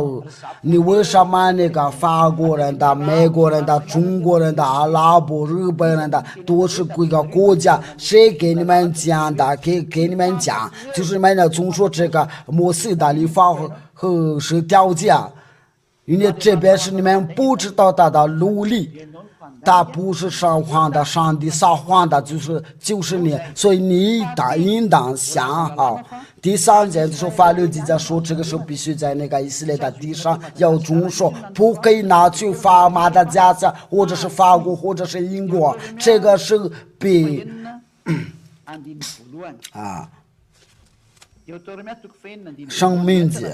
你为什么那个法国人的、美国人的、中国人的、阿拉伯、日本人的都是各个国家，谁给你们讲的？给你们讲，就是你们的总说这个摩西的律法和10条诫，因为这边是你们不知道他的奴隶。他不是撒谎的，上帝撒谎的就是你，所以你应当想好。第3节就是法律记载说，这个时候必须在那个以色列的地上要总说，不可以拿去法马的家乡，或者是法国，或者是英国，这个是比生命节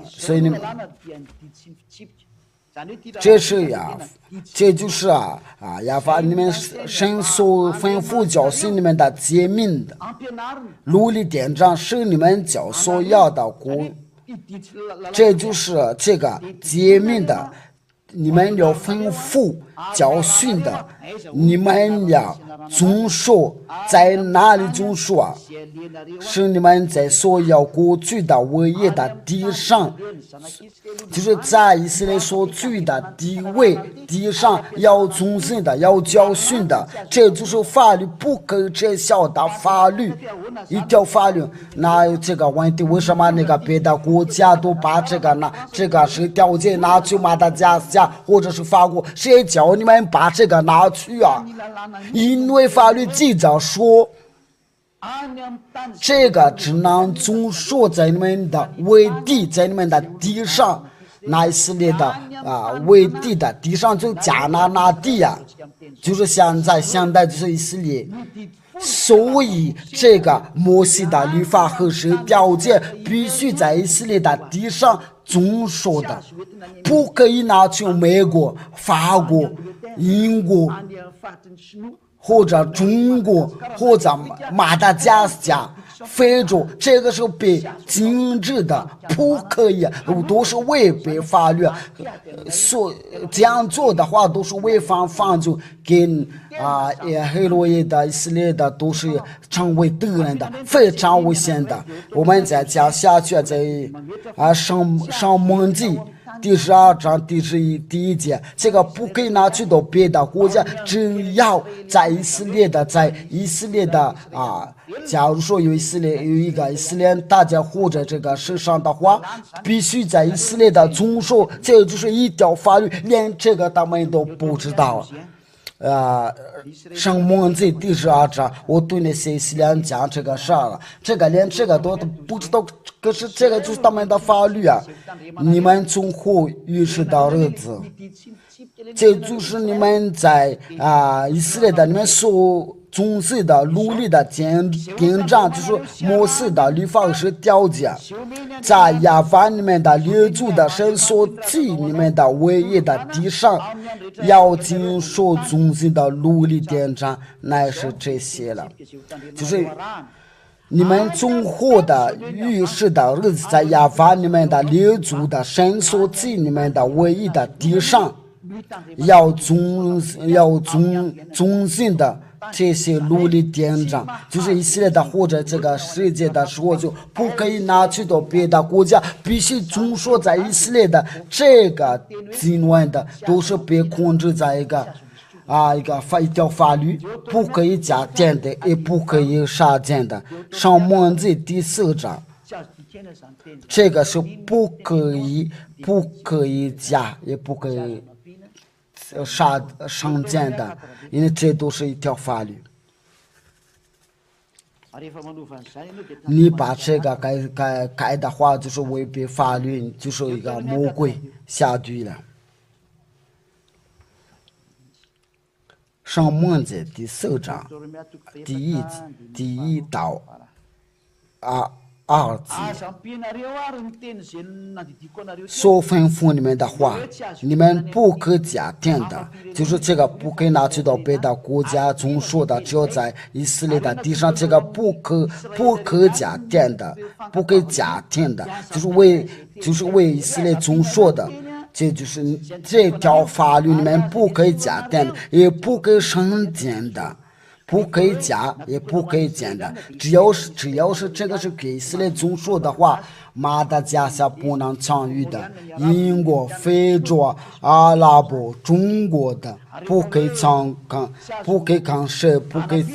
所以你们这就是要把你们神所吩咐教训你们的诫命的奴隶典章是你们教所要的功，这就是这个诫命的，你们要吩咐教训的，你们要总说，在哪里总说是你们在所要过去的唯一的地上，就是在以色列所居的地上要遵循的，要教训的，这就是法律不可撤销的法律，一条法律。那有这个问题，为什么那个别的国家都把这个10条诫拿去马达加斯加或者是法国，谁叫你们把这个拿去啊？因为法律记载说，这个只能总说在你们的为地，在你们的地上，那以色列的为地的地上就迦南那地呀。就是现在就是以色列。所以这个摩西的律法和神条件必须在以色列的地上遵守的，不可以拿去美国、法国、英国或者中国或者马达加斯加、非洲，这个是被禁止的，不可以，都是违背法律。这样做的话都是违反法律，跟黑罗伊的、以色列的都是成为敌人的，非常危险的。我们再讲下去，在上蒙记。第12章第1节，这个不可以拿去到别的国家，只要在以色列的，假如说有一个以色列大家或者这个世上的话，必须在以色列的遵守，这就是一条法律，连这个他们都不知道。上蒙记第12章，我对那些以色列人讲这个事了，连这个都不知道，可是这个就是他们的法律啊！你们从后预示的日子，这就是你们在以色列的你们所遵守的努力的典章，就是摩西的律法是条件，在亚法你们的列祖的神所记你们的唯一的地上，要经所遵守的努力典章，乃是这些了，就是你们总活的预示的日子，在亚法你们的列祖的神所记你们的唯一的地上，要遵守的这些努力典章，就是以色列的或者这个世界的时候，就不可以拿去到别的国家，必须遵守在以色列的这个经文的，都是被控制在一条法律，不可以加减的，也不可以杀减的。上蒙记第4章，这个是不可以加，也不可以上减的，因为这都是一条法律。你把这个改的话，就是违背法律，就是一个魔鬼下地了。上蒙记第4章第1到2节，所吩咐你们的话，你们不可加添的，就是这个不可以拿去到别的国家遵守的，只有在以色列的地上，这个不可加添的，不可以加添的，就是为以色列遵守的。这就是这条法律里面不可以加添的，也不可以省减的，不可以加也不可以减的。只要是这个是给以色列遵守的话，马达加斯加不能参与的，英国、非洲、阿拉伯、中国的不可以干涉，不可以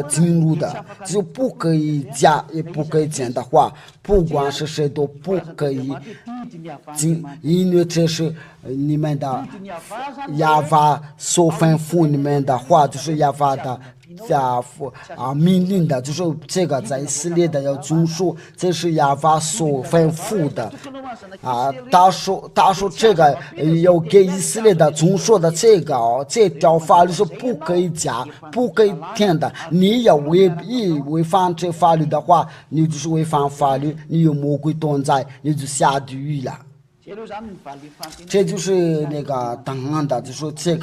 进入的，就不可以加也不可以减的话，不管是谁都不可以进，因为这是你们的亚法所吩咐你们的话，就是亚法的命令的，就是这个在以色列的要遵守，这是亚法所吩咐的他说这个要给以色列的遵守的这条法律是不可以加不可以添的，你要违反这法律的话，你就是违反法律，你有魔鬼同在，你就下地狱了。这就是那个档案的，就是这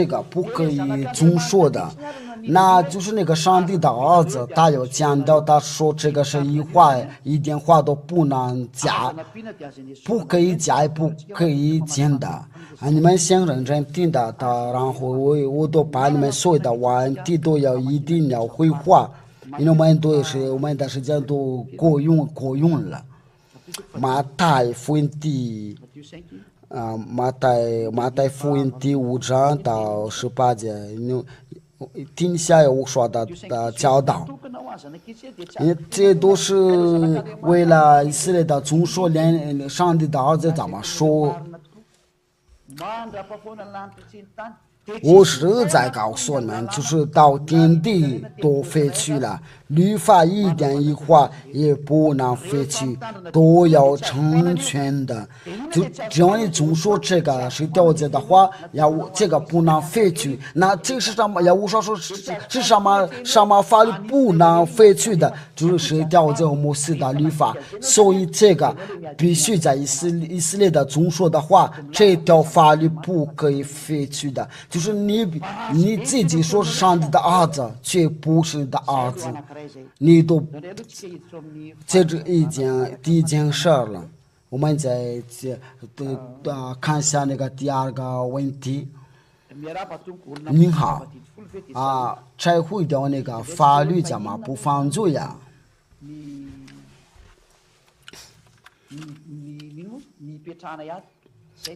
个不可以遵守的，那就是那个上帝的儿子，他有讲到，他说这个是一点话都不能加，不可以加也不可以减的你们先认真听的，然后我都把你们所有的问题都一定要回话，因为我们的时间都过用了。马太福音马太福音第5章到18节，听下我说的教导，因为这都是为了以色列的遵守，上帝的儿子怎么说？我实在告诉你们，就是到天地都废去了，律法一点一划也不能废去，都要成全的。就只要你总说这个是条件的话，这个不能废去，那这是什么？要我说是什么法律不能废去的？就是条件摩西的律法，所以这个必须在以色列的总说的话，这条法律不可以废去的。就是你自己说是上帝的儿子，却不是你的儿子，你都这是第一件事了。我们再看一下那个第二个问题。您好，拆毁掉那个法律怎么不犯罪呀？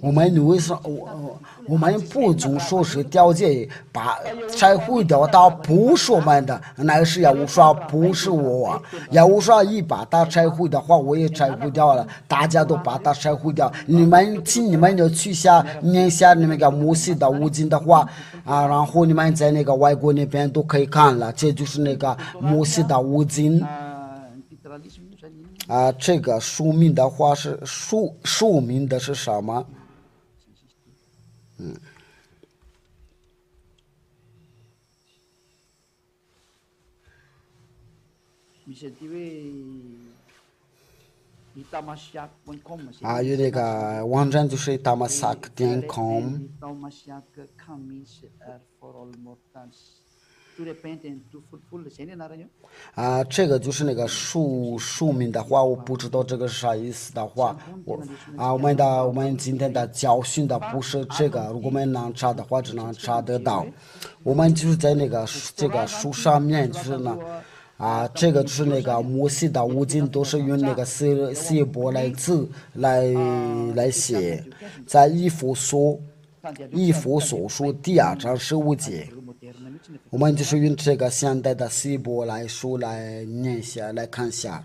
我们为什我们不总说是条件把拆毁掉，它不是我们的，那是要说不是我，要说一把它拆毁的话，我也拆毁掉了，大家都把它拆毁掉。你们就去念下那个摩西的五经的话然后你们在那个外国那边都可以看了，这就是那个摩西的五经。这个书名的话是书名的是什么？有那个网站就是 tamasak.com。这个就是那个书名的话，我不知道这个是啥意思的话，我们今天的教训的不是这个，如果我们能查的话，只能查得到。我们就是在这个书上面，就是呢。这个就是那个摩西的五经都是用那个希伯来字来写，在以弗所书第2章15节，我们就是用这个现代的希伯来书来念一下，来看一下。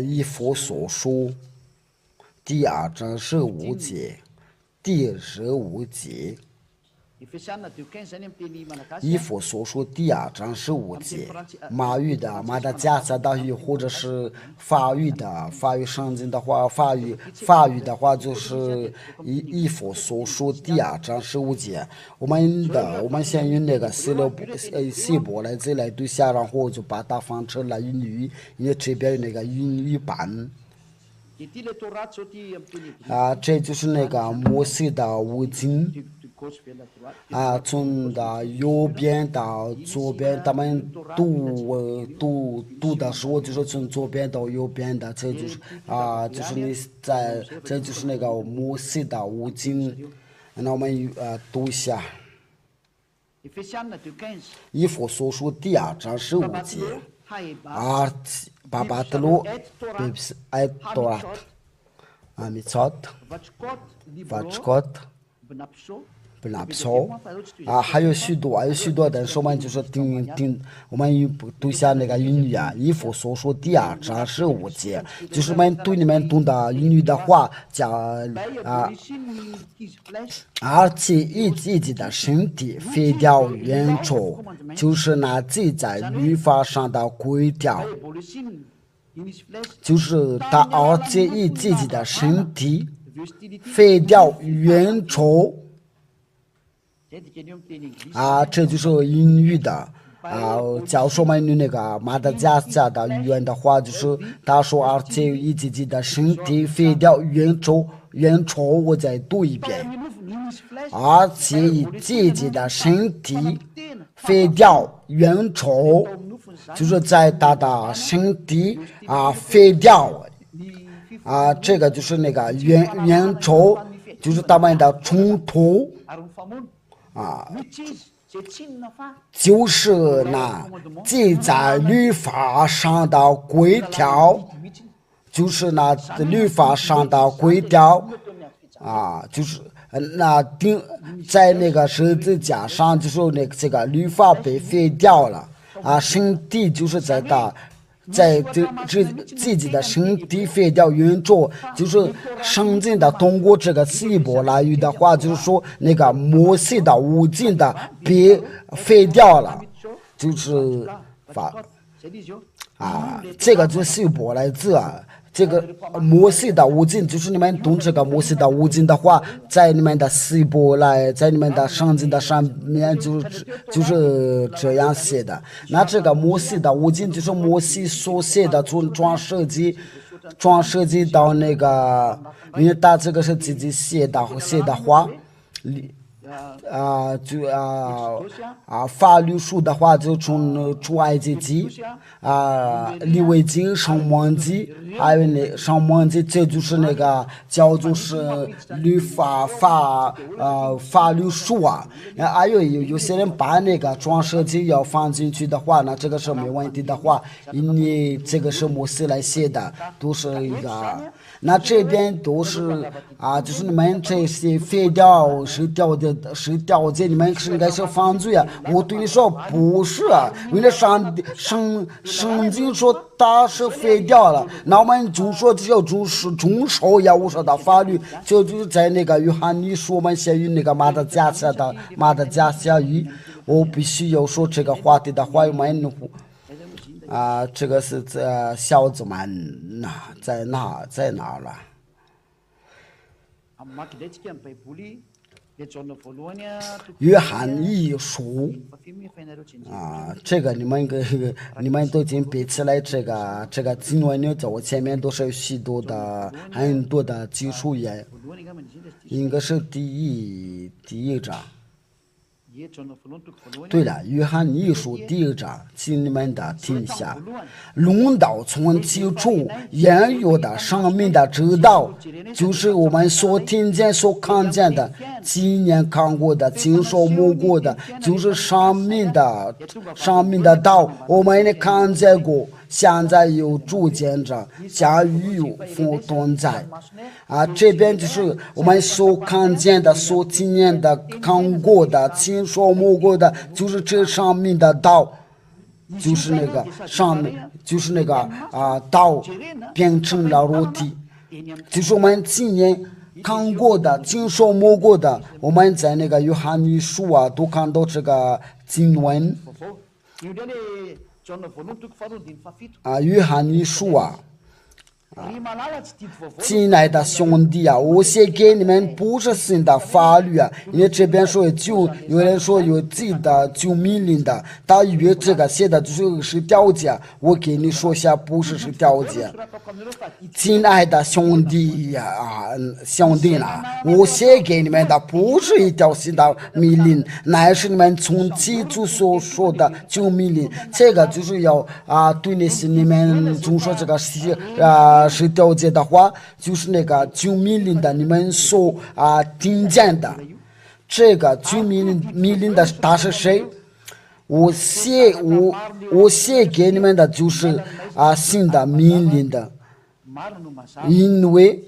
以弗所书第2章15节，第15节。以弗所书第2章15节，马语的马达加斯加语或者是法语圣经的话，法语的话就是以弗所书第2章15节。我们先用那个希伯来字来读下，然后就把它放成了英语，因为这边有那个英语版。这就是那个摩西的五经。从右边到左边，他们读的时候就是从左边到右边的，这就是这就是那个摩西的五经。那我们读一下。以弗所书第2章15节。Babatlo Bibs Aitorat Amitzot Vachkot还有许多的，我们就是我们读一下那个英语以弗所书第2章15节，就是我们对你们读的英语的话讲而且以自己的身体废掉原则，就是那记在律法上的规条，就是而且以自己的身体废掉原则。这就是英语的教授们用那个马达加斯加的语言的话，就是他说而且以自己的身体废掉原则，我再读一遍，而且以自己的身体废掉原则，就是在他的身体废掉这个就是那个原则，就是他们的冲突。就是那记在律法上的规条，就是那律法上的规条就是那在那个十字架上，就是这个律法被废掉了身体就是在在自己的身体废掉运作，就是神经的通过这个细胞来语的话，就是说那个魔性的无尽的被废掉了，就是这个就是细胞来自这个魔性的无尽，就是你们懂这个魔性的无尽的话，在你们的细胞来，在你们的神经的上面就是这样写的。那这个魔性的无尽就是魔性所写的，从装设计到那个，因为他这个是自己写的话。法律书的话就从出埃及记利未记上摩记，还有那上摩记，这就是那个叫做是律法法律书还有些人把那个装设计要放进去的话，那这个是没问题的话，因为这个是摩西来写的，都是一个。那这边都是就是你们这些废掉是掉的，你们是应该是犯罪我对你说不是因为圣经说他是废掉了，那我们就说只要遵守我说的法律，就是在那个约翰尼书我们写于那个马达加下语，我必须要说这个话题的话，我们这个是小子们在哪了？约翰一书这个你们都已经背起来，这个经文呢，在我前面都是很多的技术也应该是第一章。对了，约翰一书第一章，请你们的听一下。论到从起初言语的生命的指导，就是我们所听见所看见的，今年看过的经受摸过的，就是生命的道，我们也看见过，现在有主见着将与父同在这边就是我们所看见的所听见的看过的亲手摸过的，就是这上面的道，就是那个上面就是那个道变成了肉体，就是我们今年看过的亲手摸过的，我们在那个约翰一书都看到这个经文约翰一书亲爱的兄弟我写给你们不是新的法律因为这边说有人说有自己的救命令的，他以为这个写的就是调解，我给你说下不是调解。亲爱的兄弟兄弟我写给你们的不是一条新的命令，乃是你们从起初所说的救命令，这个就是要对那些你们总说这个是调解的话，就是那个救命令的你们所听见的，这个救命令的他是谁？我写给你们的就是新的命令的，因为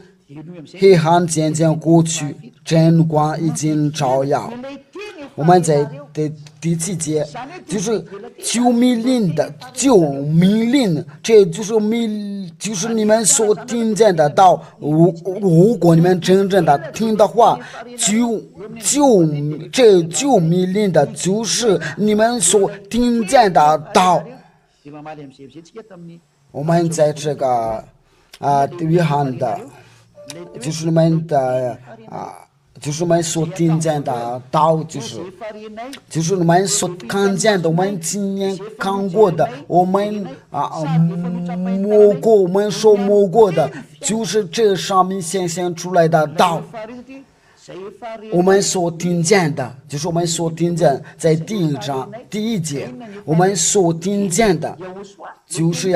黑暗渐渐过去，真光已经照耀。我们在第七节就是救命令的救命令，这就是你们所听见的道。如果你们真正的听的话，这救命令的就是你们所听见的道。我们在这个约翰的，就是你们的就是我们所听见的道，就是我们所看见的，我们今年看过的，我们我们所摸过的，就是这上面显现出来的道。我们所听见的，就是我们所听见，在第一章第一节，我们所听见的，就是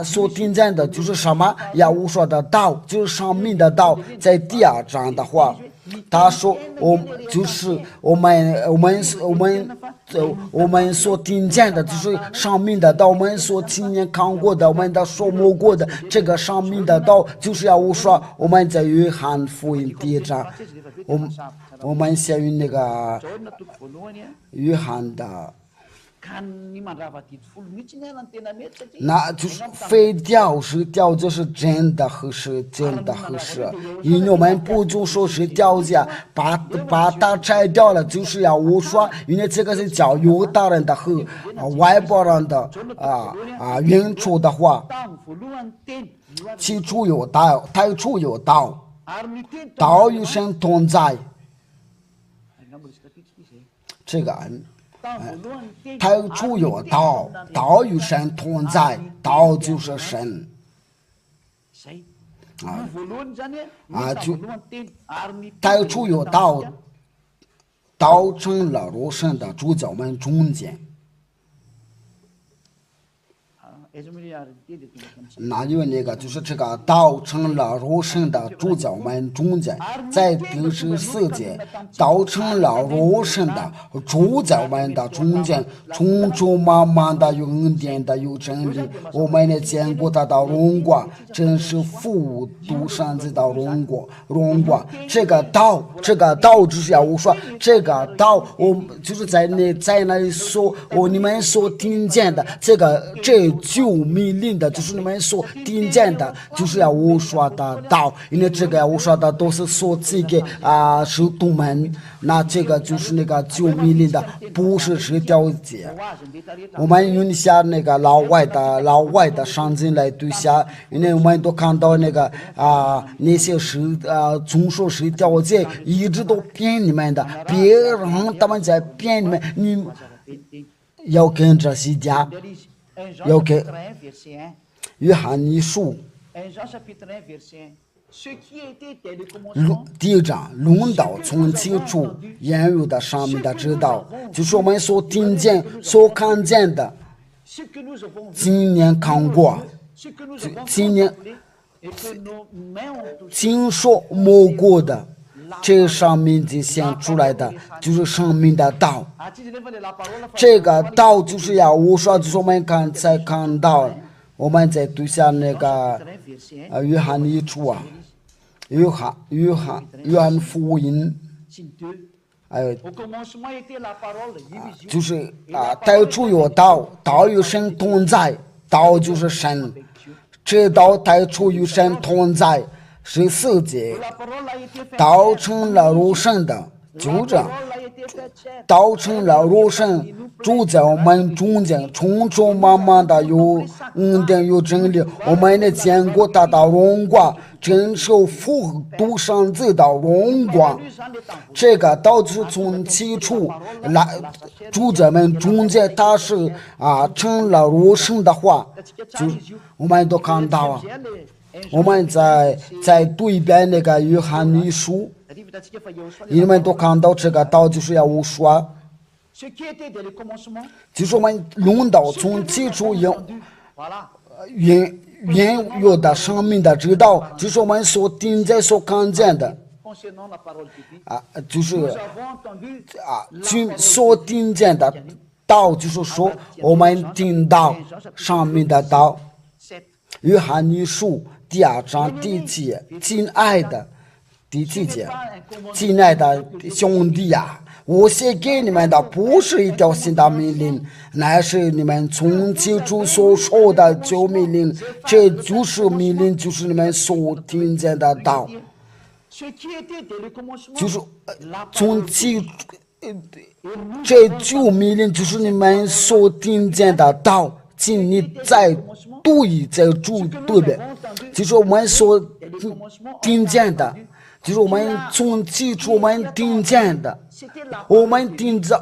所听见的，就是什么？我说的道，就是上面的道。在第二章的话，他说就是我们所听见的，就是上面的道，我们所亲眼看过的，我们的所摸过的，这个上面的道，就是我说我们在约翰福音第一章，我们写于那个约翰的那就是非掉是掉就是真的合适，真的合适。因为我们不就说是掉价，把它拆掉了，就是要我说，因为这个是叫犹大人的和外邦人的原初的话，起初有道，太初有道，道与神同在。这个太初有道，道与神同在，道就是神。就太初有道，道成了肉身的主在我们中间。那有那个就是这个道成了肉身的主在我们中间，在第14节，道成了肉身的主在我们的中间，充充满满的有恩典的有真理，我们也见过他的荣光，真是复读上子的荣光。这个道就是要我说，这个道我就是在那里说，你们所听见的这9命令的，就是你们所听见的，就是要我说的道，因为这个要我说的都是所记给使徒们，那这个就是那个9命令的，不是10诫。我们用一下那个老外的圣经来对下，因为我们都看到那个那些总说10诫一直都骗你们的，别人他们在骗你们，你要跟着西家。要给约翰一书第1章，论到从起初言语的上面的知道，就是我们所听见、所看见的，今年看过，今年经说摸过的。这上面就显出来的就是生命的道，这个道就是要我说，就是我们刚才看到，我们在读下那个约翰一书约翰福音，就是太初有道，道与神同在，道就是神，这道太初与神同在。14节，道成了肉身的，就这样，道成了肉身，住在我们中间，充充满满的有恩典有真理，我们也见过他的荣光，真受复读上子的荣光。这个道就是从起初来住在我们中间，他是成了肉身的话，就我们都看到我们再读一遍那个约翰一书，你们都看到这个道就是要我说，就是我们论到从起初原有的生命的知道，就是我们所听见所看见的就是所听见的道，就是说我们听到上面的道。约翰一书第2章第7节，亲爱的第7节，亲爱的兄弟呀，我写给你们的不是一条新的命令，乃是你们从起初所受的9命令，这就是命令，就是你们所听见的道，就是从起这9命令就是你们所听见的道。请你再读一再读对不对？就是我们所听见的，就是我们从起初我们听见的，我们听见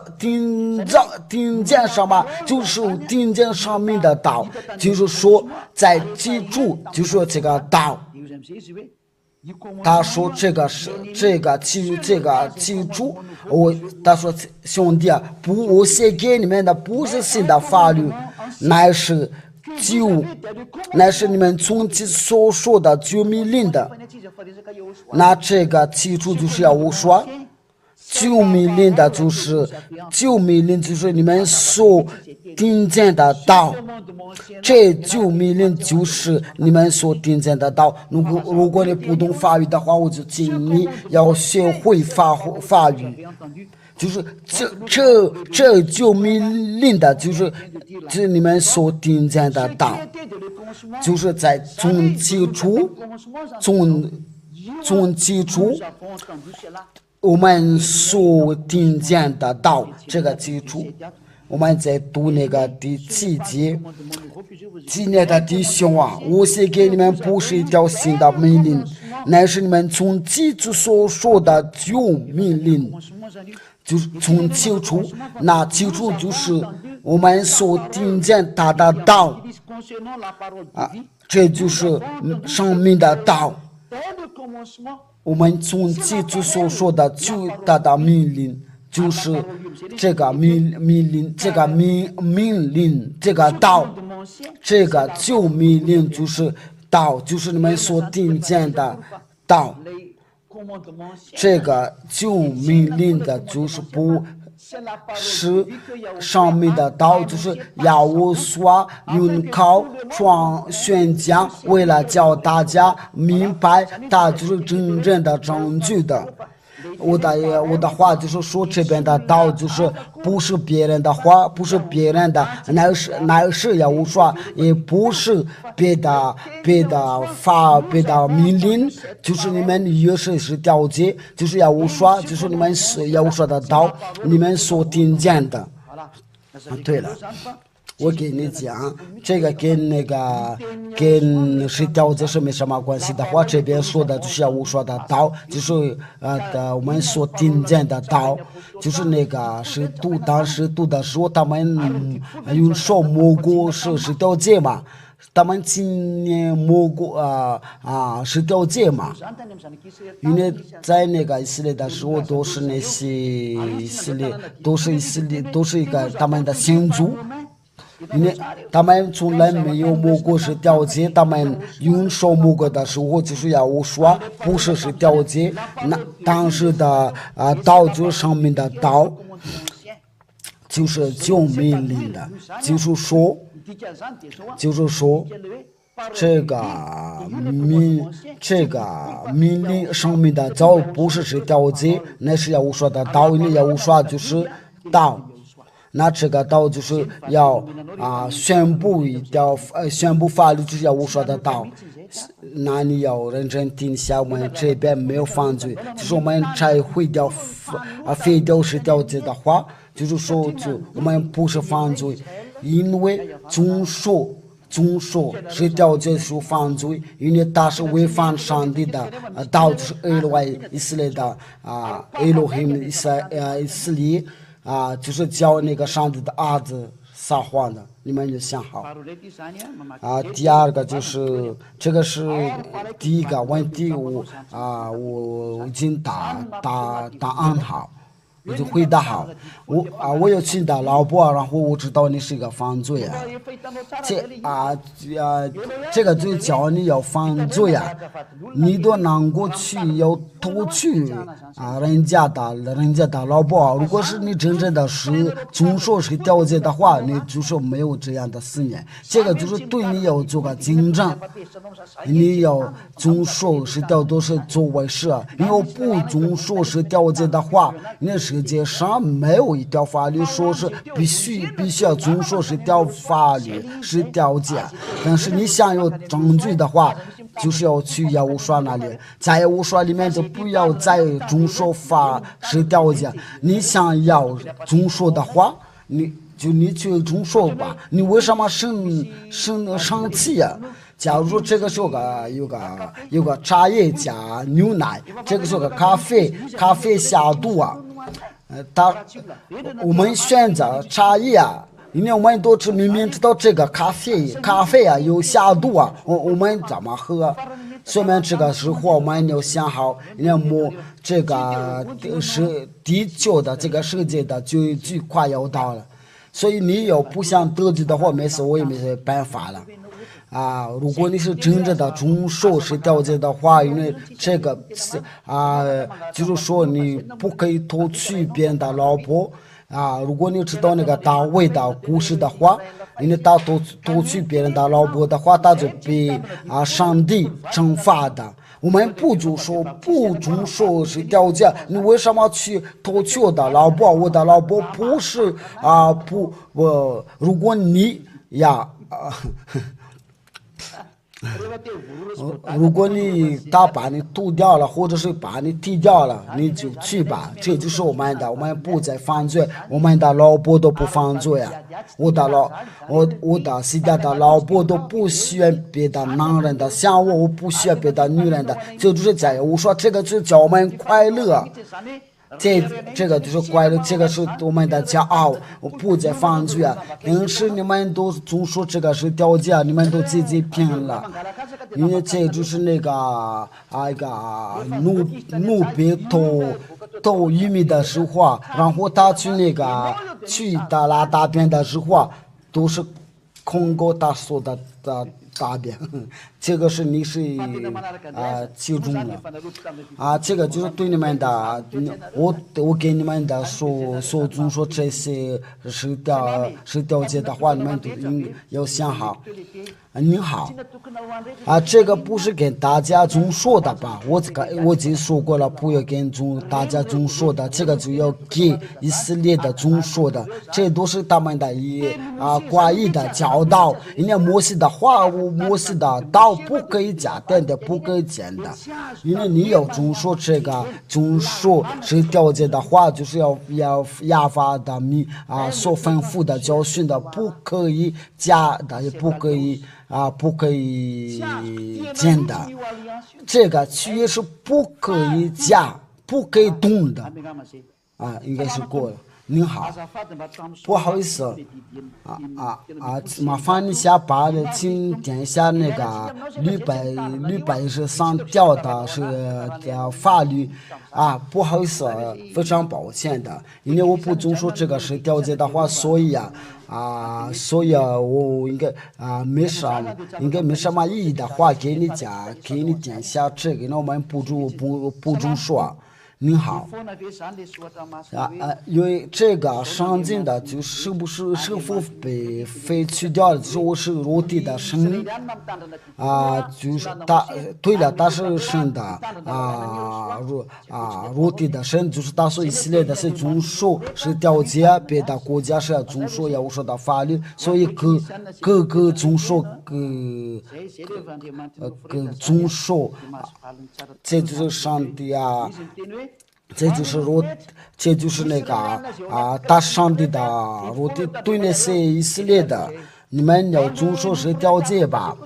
什么？就是听见上面的道，就是说在起初，就是说这个道。他说这个基础，他说兄弟啊，我写给你们的不是新的法律，乃是你们从其所说的9命令的。那这个基础就是要我说救命令的就是救命令，就是你们所听见的道。这救命令就是你们所听见的道。如果你不懂法语的话，我就建议你要学会法语。就是这救命令的，就是你们所听见的道，就是在从基础我们所听见的道这个基础。我们在读那个第7节，亲爱的弟兄啊，我写给你们不是一条新的命令，乃是你们从基础所说的旧命令，就是从基础，那基础就是我们所听见他的道啊，这就是生命的道。我们从基础所说的旧的命令。就是这个命令，这个命令，这个道，这个旧命令就是道，就是你们所听见的道。这个旧命令的就是不是上面的道，就是要我所用口宣讲，为了叫大家明白，它就是真正的证据的。我的话就是说，这边的道就是不是别人的话，不是别人的，乃是要我说，也不是别的命令，就是你们越是了解，就是要我说，就是你们要我说的道，你们所听见的。对了。我给你讲，这个跟谁了解是没什么关系的话，这边说的就是我说的道，就是我们所听见的道，就是那个是当时读的时候，他们用手摸过是了解嘛，他们今年摸过是了解嘛，因为在那个以色列的时候都是那些以色列都是一个他们的先祖。因为他们从来没有摸过是了解，他们用手摸过的时候，就是要我说不是了解，那当时的道就是上面的道，就是救命令的，就是说这个命令上面的道不是了解，那是要我说的道，因为要我说就是道。那这个道就是要宣布法律，就是要我说的道。那你要认真听一下，我们这边没有犯罪，就是我们才会废掉是了解的话，就是说我们不是犯罪，因为总说是了解是犯罪，因为他是违反上帝的道，就是以色列的以色列。就是教那个上帝的儿子撒谎的，你们就想好。第二个就是这个是第一个问题，我已经答案好。我就回答好，我有亲的老婆，然后我知道你是一个犯罪啊，这个就叫你要犯罪啊，你都能够去要偷去人家的老婆，如果是你真正的是总说是了解的话，你就说没有这样的思念，这个就是对你要做个警正，你要总说是都是做坏事，你要不总说是了解的话，你世界上没有一条法律说是必须要总说是条法律是了解，但是你想有证据的话，就是要去业务所那里，在业务所里面就不要再总说法是了解，你想要总说的话，你去总说吧，你为什么生气呀？假如说这个是有个茶叶加牛奶，这个是个咖啡下肚啊，我们选择茶叶啊，因为我们都明明知道这个咖啡啊有下肚啊，我们怎么喝？所以这个时候我们要想好，要么这个是地球的这个世界的就快要到了。所以你要不想得罪的话，没事，我也没办法了。如果你是真正的遵守是条件的话，因为这个是就是说你不可以偷取别人的老婆。如果你知道那个大卫的故事的话，因为他偷取别人的老婆的话，他就被上帝惩罚的。我们不遵守是条件，你为什么去偷取我的老婆？我的老婆不是如果你如果他把你毒掉了，或者是把你踢掉了，你就去吧。这就是我们不再犯罪，我们的老婆都不犯罪啊。我的现在的老婆都不需要别的男人的，像我不需要别的女人的，就是这样。我说这个就叫我们快乐。这个就是快乐，这个是我们的骄傲，我不再犯罪啊！但是你们都总说这个是条件，你们都自己骗了，因为这就是那个奴婢偷玉米的时候，然后他去去拉大便的时候，都是空过他说的大便，这个是你是记住了这个就是对你们的，我给你们的总说这些是条件的话，你们都要想好。你好这个不是跟大家总说的吧？我已经说过了，不要跟大家总说的，这个就要给以色列的总说的，这都是他们的关于的教导。因为摩西的话，摩西的道不可以加点的，不可以减的。因为你要总说这个总说是条件的话，就是要亚法的所吩咐的教训的，不可以加的，也不可以减的。这个区是不可以加，不可以动的应该是过了。您好，不好意思麻烦你请点一下那个吕白是上吊的是法律不好意思非常抱歉的，因为我不总说这个是条件的话，所以我应该没什么意义的话给你点一下这个，那我们不准说。您好因为这个上进的就是否被废去掉了，就是我是肉体的神就是对了，他是神的肉体的神，就是他所以系列的是遵守是条件，别的国家是要遵守要说的法律，所以各个遵守遵守这就是上帝这就是那个大上帝的肉体，对那些以色列的，你们要遵守是条件吧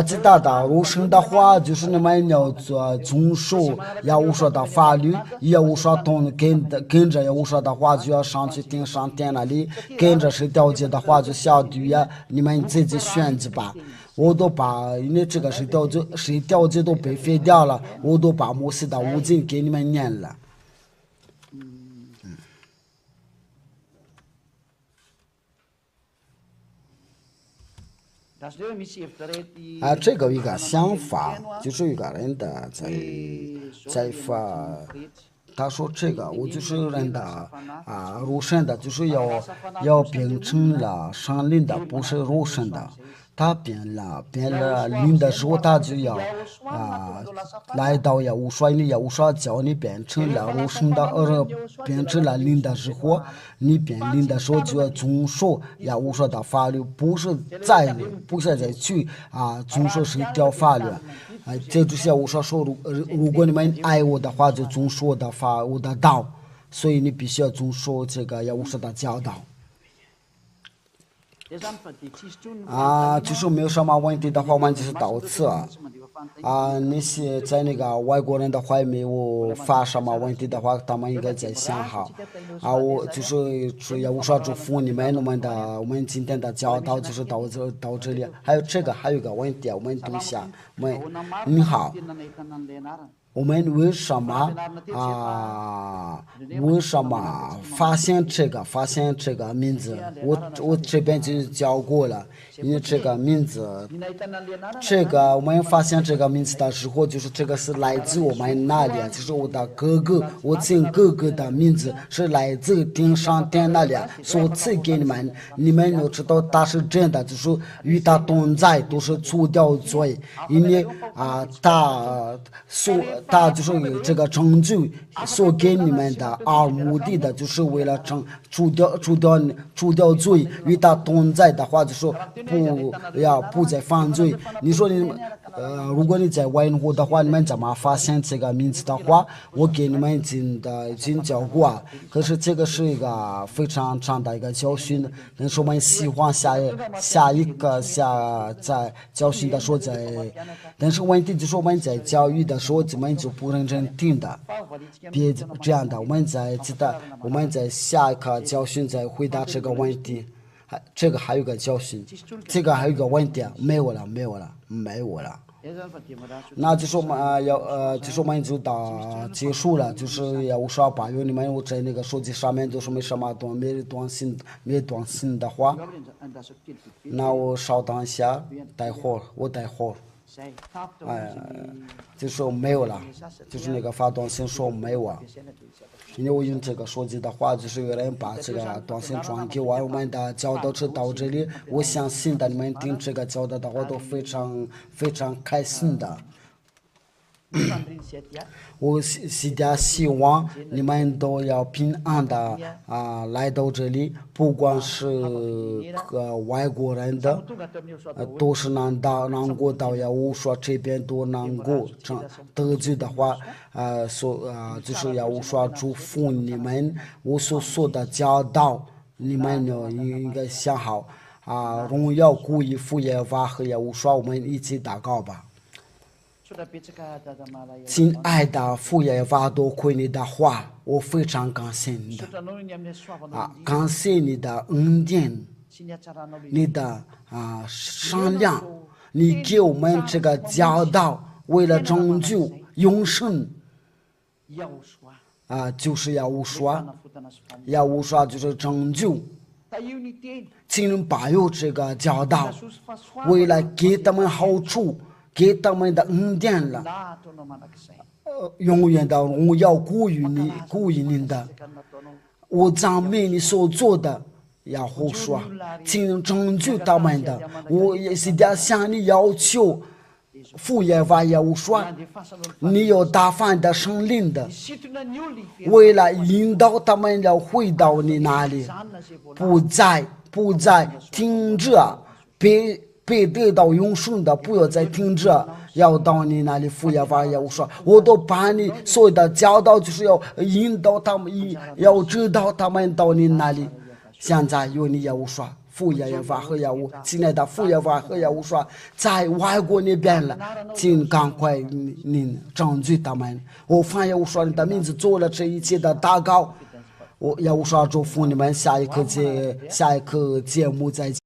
其他的肉身的话，就是你们要遵守要无说的法律，要无说跟着要无说的话，就要上去上天那里，跟着是条件的话，就下地狱你们自己选择吧。我都把因为这个是条件都被废掉了，我都把摩西的五经给你们念了。这个一个想法，就是一个人的在发，他说这个我就是人的肉身的，就是要变成了上灵的，不是肉身的。他变了灵的时候，他就要来到耶无说，你耶无说叫你变成了肉身的，变成了灵的时候，你变灵的时候就要遵守耶无说的法律，不是再去遵守是一条法律。这就是我说，如果你们爱我的话，就遵守我的道，所以你必须要遵守这个耶无说的教导。就是没有什么问题的话，我们就是到此那些在那个外国人的话没有发什么问题的话，他们应该在想好我就是我说祝福你们我们今天的教导就是到这里。还有一个问题，我们读一下。你好我们为什么发现这个名字？我这边就教过了，因为这个名字，我们发现这个名字的时候，就是这个是来自我们那里，就是我的哥哥，我亲哥哥的名字是来自天上天那里，所赐给你们，你们要知道他是真的，就是与他同在都是除掉罪，因为他就是有这个成就所给你们的目的的，就是为了除掉罪，与他同在的话，就说不再犯罪。你说如果你在外国的话，你们怎么发现这个名字的话，我给你们已经教过，可是这个是一个非常长的一个教训，但是我们希望下在教训的时候但是问题就是我们在教育的时候，我们就不认真听的，别这样的。我们在下一课教训再回答这个问题。这个还有个教训，这个还有个问题，没有了。那就是我们就是我们就到结束了，就是要说把你们我在那个手机上面就是没什么没短信的话，那我稍等一下，待会儿。就说没有了，就是那个发短信说没有啊，因为我用这个手机的话，就是有人把这个短信转给我们的教导是到这里，我相信的你们听这个教导的话都非常非常开心的。我希望你们都要平安的来到这里，不管是外国人的，都是难过到要我说这边都难过，得罪的话，就是要我说祝福你们，我所说的教导，你们应该想好荣耀归于父耶和华和耶和华，我们一起祷告吧。亲爱的父耶和华，多亏你的话，我非常感谢你的感谢你的恩典，你的善良，你给我们这个教导，为了拯救永生就是要无说就是拯救，请保佑这个教导，为了给他们好处，给他们的恩典了，永远的荣耀归于您的。我赞美你所做的，要胡说，请拯救他们的。我也是在向你要求，父耶和华也无说，你有大方的圣灵的，为了引导他们要回到你那里，不再停着，被得到永生的，不要再停着，要到你那里。父耶和华也无说，我都把你所有的教导，就是要引导他们，要知道他们到你那里。现在有你也无说，父耶和华和耶和华，亲爱的父耶和华和耶和华在外国那边了，请赶快你拯救他们。我奉耶和华你的名字做了这一切的祷告，我耶和华祝福你们，下一课节目再见。